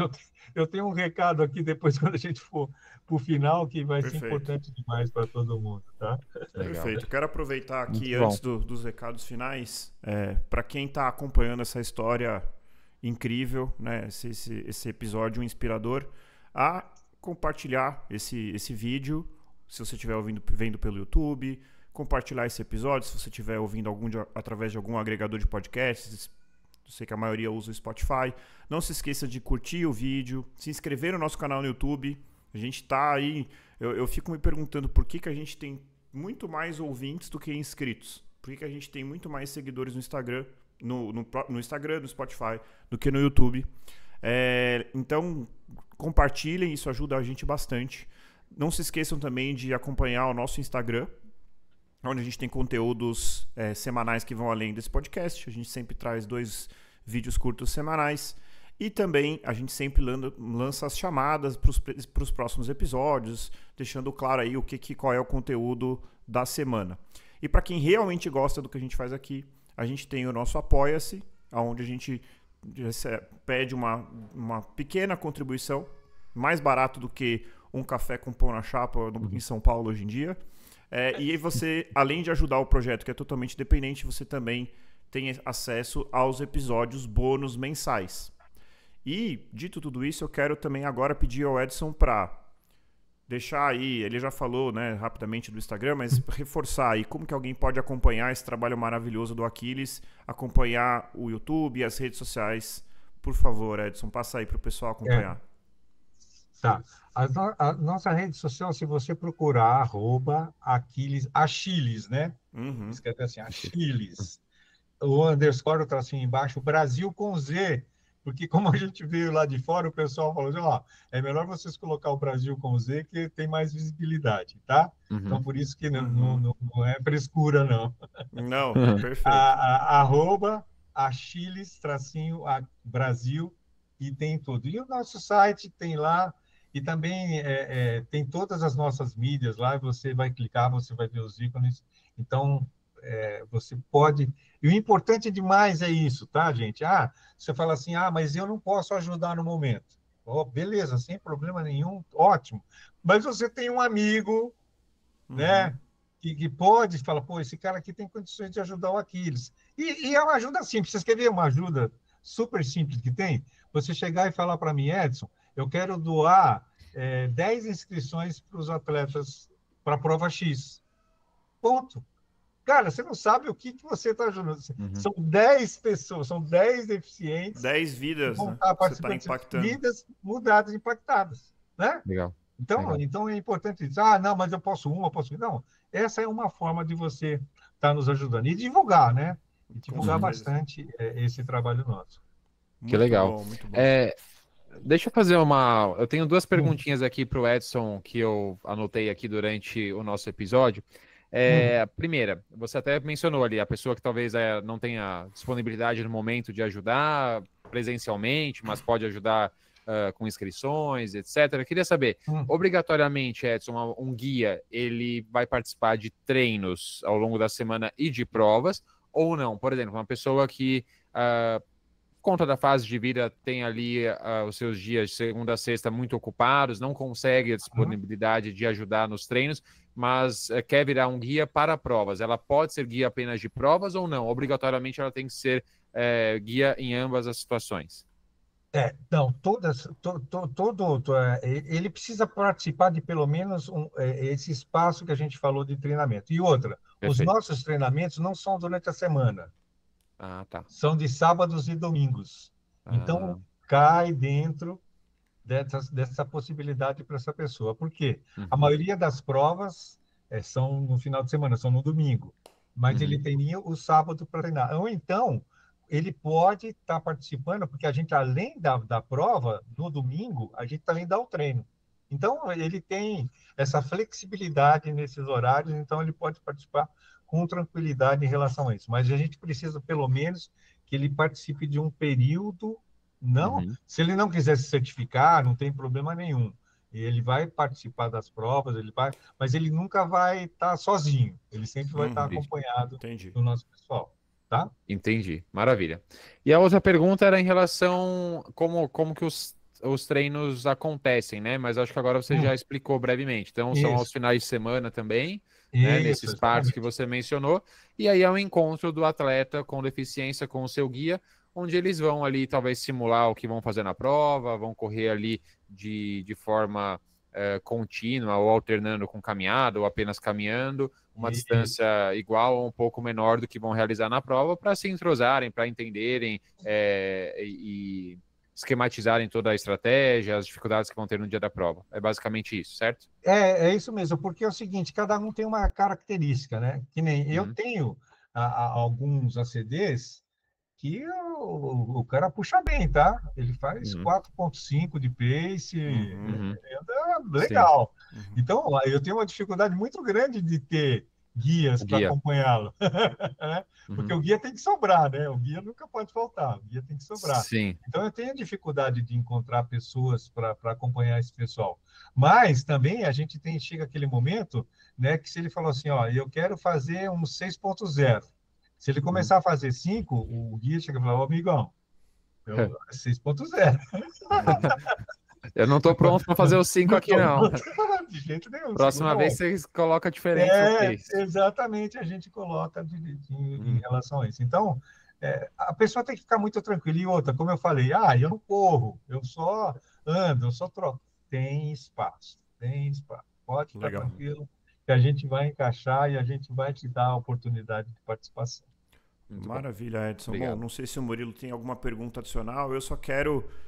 eu tenho um recado aqui depois, quando a gente for para o final, que vai ser importante demais para todo mundo, tá? Legal. Perfeito. Quero aproveitar aqui, Muito antes dos recados finais, para quem está acompanhando essa história incrível, né? Esse episódio inspirador, a compartilhar esse vídeo, se você estiver vendo pelo YouTube, compartilhar esse episódio, se você estiver ouvindo através de algum agregador de podcasts. Eu sei que a maioria usa o Spotify. Não se esqueça de curtir o vídeo, se inscrever no nosso canal no YouTube. A gente tá aí... Eu fico me perguntando por que a gente tem muito mais ouvintes do que inscritos. Por que a gente tem muito mais seguidores no Instagram, no Instagram, no Spotify, do que no YouTube. Então, compartilhem, isso ajuda a gente bastante. Não se esqueçam também de acompanhar o nosso Instagram, onde a gente tem conteúdos semanais que vão além desse podcast. A gente sempre traz 2 vídeos curtos semanais. E também a gente sempre lança as chamadas para os próximos episódios, deixando claro aí qual é o conteúdo da semana. E para quem realmente gosta do que a gente faz aqui, a gente tem o nosso Apoia-se, onde a gente pede uma pequena contribuição, mais barato do que um café com pão na chapa em São Paulo hoje em dia. E aí você, além de ajudar o projeto, que é totalmente independente, você também tem acesso aos episódios bônus mensais. E, dito tudo isso, eu quero também agora pedir ao Edson para deixar aí, ele já falou, né, rapidamente do Instagram, mas reforçar aí como que alguém pode acompanhar esse trabalho maravilhoso do Aquiles, acompanhar o YouTube e as redes sociais. Por favor, Edson, passa aí para o pessoal acompanhar. Tá. A nossa rede social, se você procurar @Achilles, né? Escreve assim, Achilles. O underscore, o tracinho embaixo, Brasil com Z. Porque como a gente veio lá de fora, o pessoal falou assim, ó, é melhor vocês colocar o Brasil com Z, que tem mais visibilidade, tá? Então, por isso que não é frescura, não. Não, perfeito. Achilles, Brasil, e tem tudo. E o nosso site tem lá, e também tem todas as nossas mídias lá, você vai clicar, você vai ver os ícones. Então, você pode... E o importante demais é isso, tá, gente? Você fala assim, mas eu não posso ajudar no momento. Beleza, sem problema nenhum, ótimo. Mas você tem um amigo, né, que pode falar, pô, esse cara aqui tem condições de ajudar o Aquiles. E é uma ajuda simples. Vocês querem ver uma ajuda super simples que tem? Você chegar e falar para mim, Edson, eu quero doar 10 inscrições para os atletas para a prova X. Ponto. Cara, você não sabe o que você está ajudando. São 10 pessoas, são 10 deficientes. 10 vidas, né? Você está impactando. Vidas mudadas, impactadas. Né? Legal. Então é importante dizer, não, mas eu posso uma, eu posso... Não, essa é uma forma de você estar nos ajudando. E divulgar, né? E divulgar bastante esse trabalho nosso. Que legal. Muito bom. Deixa eu fazer eu tenho 2 perguntinhas aqui para o Edson, que eu anotei aqui durante o nosso episódio. Primeira, você até mencionou ali, a pessoa que talvez não tenha disponibilidade no momento de ajudar presencialmente, mas pode ajudar com inscrições, etc. Eu queria saber, obrigatoriamente, Edson, um guia, ele vai participar de treinos ao longo da semana e de provas, ou não? Por exemplo, uma pessoa que, conta da fase de vida, tem ali os seus dias de segunda a sexta muito ocupados, não consegue a disponibilidade de ajudar nos treinos, mas quer virar um guia para provas. Ela pode ser guia apenas de provas ou não? Obrigatoriamente ela tem que ser guia em ambas as situações. Não, ele precisa participar de pelo menos esse espaço que a gente falou de treinamento. E outra, os Perfeito. nossos treinamentos não são durante a semana, Ah, tá. são de sábados e domingos. Ah, Então, cai dentro dessa possibilidade para essa pessoa. Por quê? A uhum, maioria das provas são no final de semana, são no domingo, mas ele uhum, teria o sábado para treinar. Ou então, ele pode estar participando, porque a gente, além da prova, no domingo, a gente também dá o treino. Então, ele tem essa flexibilidade nesses horários, então ele pode participar com tranquilidade em relação a isso. Mas a gente precisa, pelo menos, que ele participe de um período. Não, uhum. se ele não quiser se certificar, não tem problema nenhum. Ele vai participar das provas, mas ele nunca vai estar sozinho. Ele sempre vai estar Entendi. acompanhado Entendi. do nosso pessoal, tá? Entendi. Maravilha. E a outra pergunta era em relação como que os treinos acontecem, né? Mas acho que agora você já explicou brevemente. Então, são aos Isso, finais de semana também, né? isso, Nesses parques que exatamente. você mencionou. E aí é um encontro do atleta com deficiência com o seu guia, onde eles vão ali talvez simular o que vão fazer na prova, vão correr ali de forma contínua ou alternando com caminhada ou apenas caminhando, uma Isso. distância igual ou um pouco menor do que vão realizar na prova, para se entrosarem, para entenderem e esquematizarem toda a estratégia, as dificuldades que vão ter no dia da prova. É basicamente isso, certo? É isso mesmo, porque é o seguinte, cada um tem uma característica, né? Que nem eu Uhum, tenho alguns ACDs que o cara puxa bem, tá? Ele faz uhum, 4,5 de pace, Uhum, uhum. anda Sim, legal. uhum. Então, eu tenho uma dificuldade muito grande de ter guias o para guia. acompanhá-lo, né? Porque Uhum. o guia tem que sobrar, né? O guia nunca pode faltar, o guia tem que sobrar. Sim. Então, eu tenho dificuldade de encontrar pessoas para acompanhar esse pessoal. Mas também a gente chega aquele momento, né, que se ele falou assim, ó, eu quero fazer um 6,0. Se ele Uhum. começar a fazer 5, o guia chega e fala, ô, amigão, 6,0. Eu não estou pronto para fazer os 5 Não aqui, estou não. pronto de jeito nenhum. Próxima Segura a vez onda. você coloca diferente o pace. Exatamente, a gente coloca em Uhum. relação a isso. Então, a pessoa tem que ficar muito tranquila. E outra, como eu falei, eu não corro, eu só ando, eu só troco. Tem espaço, tem espaço. Pode ficar Legal. tranquilo, que a gente vai encaixar e a gente vai te dar a oportunidade de participação. Muito bom. Maravilha, Edson. Bom, Obrigado. não sei se o Murilo tem alguma pergunta adicional.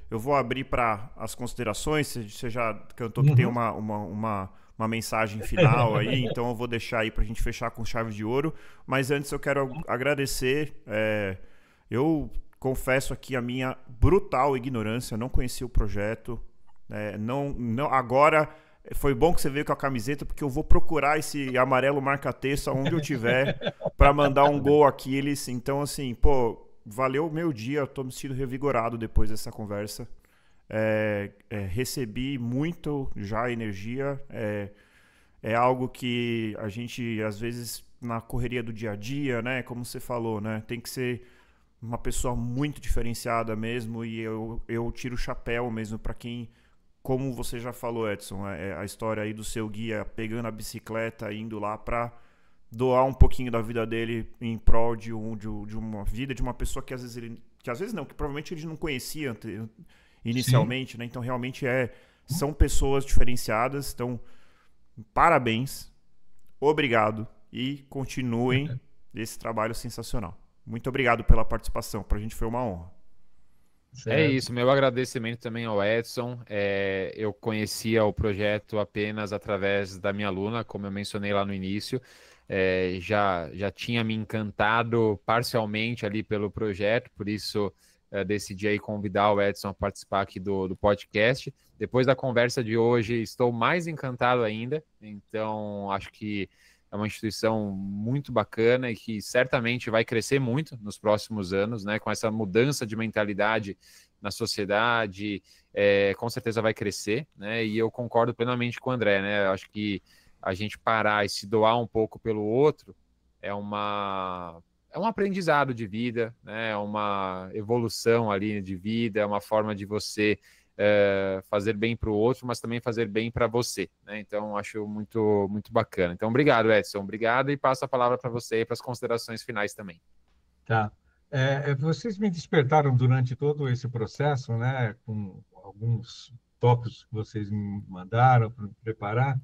Eu vou abrir para as considerações. Você já cantou que tem Uhum. uma mensagem final aí, então eu vou deixar aí para a gente fechar com chave de ouro. Mas antes eu quero agradecer. Eu confesso aqui a minha brutal ignorância, não conhecia o projeto. Agora foi bom que você veio com a camiseta, porque eu vou procurar esse amarelo marca-texto onde eu tiver para mandar um gol Aquiles. Então, assim, pô, valeu o meu dia. Eu tô me sentindo revigorado depois dessa conversa. Recebi muito já energia. É algo que a gente, às vezes, na correria do dia a dia, né? Como você falou, né? Tem que ser uma pessoa muito diferenciada mesmo. E eu tiro o chapéu mesmo para quem. Como você já falou, Edson, a história aí do seu guia pegando a bicicleta, indo lá para doar um pouquinho da vida dele em prol de uma vida de uma pessoa que às vezes não, que provavelmente ele não conhecia Sim. inicialmente, né? Então realmente são pessoas diferenciadas. Então, parabéns, obrigado e continuem esse trabalho sensacional. Muito obrigado pela participação, pra gente foi uma honra. É Certo. isso, meu agradecimento também ao Edson. Eu conhecia o projeto apenas através da minha aluna, como eu mencionei lá no início. Já tinha me encantado parcialmente ali pelo projeto, por isso decidi aí convidar o Edson a participar aqui do podcast. Depois da conversa de hoje, estou mais encantado ainda, então acho que é uma instituição muito bacana e que certamente vai crescer muito nos próximos anos, né? Com essa mudança de mentalidade na sociedade, com certeza vai crescer, né? E eu concordo plenamente com o André, né? Eu acho que a gente parar e se doar um pouco pelo outro é um aprendizado de vida, né? É uma evolução ali de vida, é uma forma de você fazer bem para o outro, mas também fazer bem para você, né? Então, acho muito, muito bacana. Então, obrigado, Edson. Obrigado e passo a palavra para você e para as considerações finais também. Tá. Vocês me despertaram durante todo esse processo, né, com alguns tópicos que vocês me mandaram para me preparar,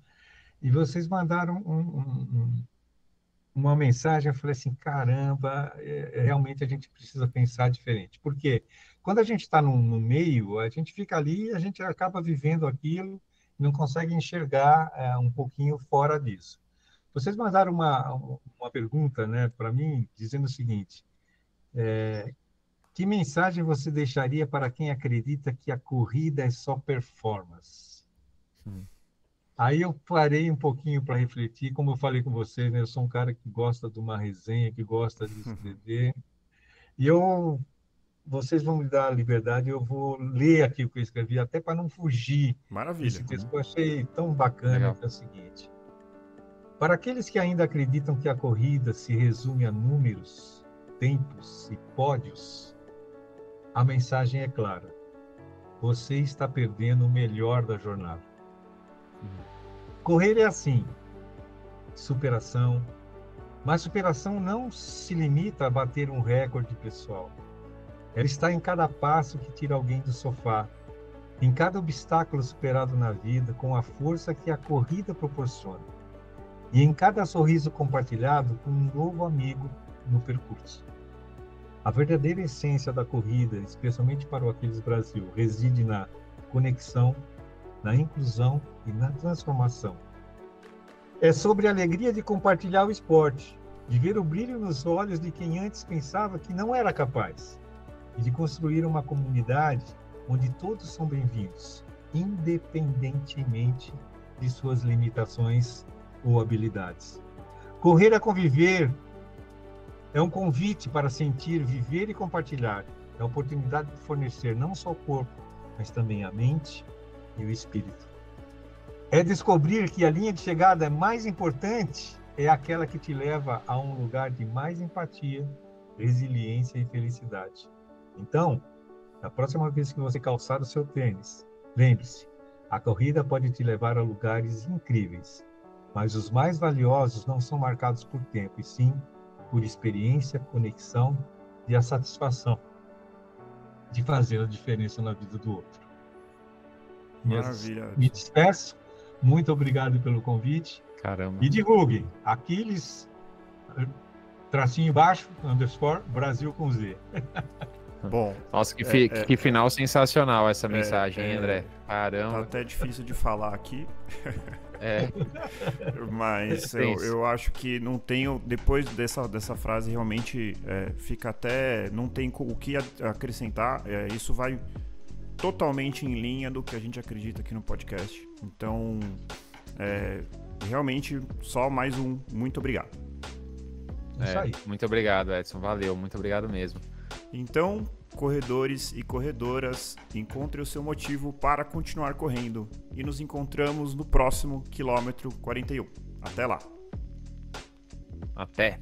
e vocês mandaram uma mensagem. Eu falei assim, caramba, realmente a gente precisa pensar diferente. Porque quando a gente está no meio, a gente fica ali, a gente acaba vivendo aquilo, não consegue enxergar um pouquinho fora disso. Vocês mandaram uma pergunta, né, para mim, dizendo o seguinte: que mensagem você deixaria para quem acredita que a corrida é só performance? Aí eu parei um pouquinho para refletir. Como eu falei com vocês, né, eu sou um cara que gosta de uma resenha, que gosta de escrever. E vocês vão me dar a liberdade, eu vou ler aqui o que eu escrevi, até para não fugir desse texto que eu achei tão bacana. Que é o seguinte: para aqueles que ainda acreditam que a corrida se resume a números, tempos e pódios, a mensagem é clara: você está perdendo o melhor da jornada. Correr é assim, superação, mas superação não se limita a bater um recorde pessoal. Ela está em cada passo que tira alguém do sofá, em cada obstáculo superado na vida com a força que a corrida proporciona, e em cada sorriso compartilhado com um novo amigo no percurso. A verdadeira essência da corrida, especialmente para o Aquiles Brasil, reside na conexão, na inclusão e na transformação. É sobre a alegria de compartilhar o esporte, de ver o brilho nos olhos de quem antes pensava que não era capaz, e de construir uma comunidade onde todos são bem-vindos, independentemente de suas limitações ou habilidades. Correr é conviver, é um convite para sentir, viver e compartilhar. É a oportunidade de fornecer não só o corpo, mas também a mente e o espírito. É descobrir que a linha de chegada mais importante é aquela que te leva a um lugar de mais empatia, resiliência e felicidade. Então, da próxima vez que você calçar o seu tênis, lembre-se, a corrida pode te levar a lugares incríveis, mas os mais valiosos não são marcados por tempo, e sim por experiência, conexão e a satisfação de fazer a diferença na vida do outro. Maravilha. Me despeço. Muito obrigado pelo convite. Caramba. E divulguem. Aquiles, tracinho baixo, _ Brasil com Z. Bom. Nossa, que final sensacional essa mensagem, hein, André? Caramba. Tá até difícil de falar aqui. Mas eu acho que não tenho, depois dessa frase, realmente fica até, não tem o que acrescentar. Isso vai totalmente em linha do que a gente acredita aqui no podcast. Então, realmente, só mais um muito obrigado. Isso aí. Muito obrigado, Edson. Valeu, muito obrigado mesmo. Então, corredores e corredoras, encontre o seu motivo para continuar correndo. E nos encontramos no próximo quilômetro 41. Até lá. Até.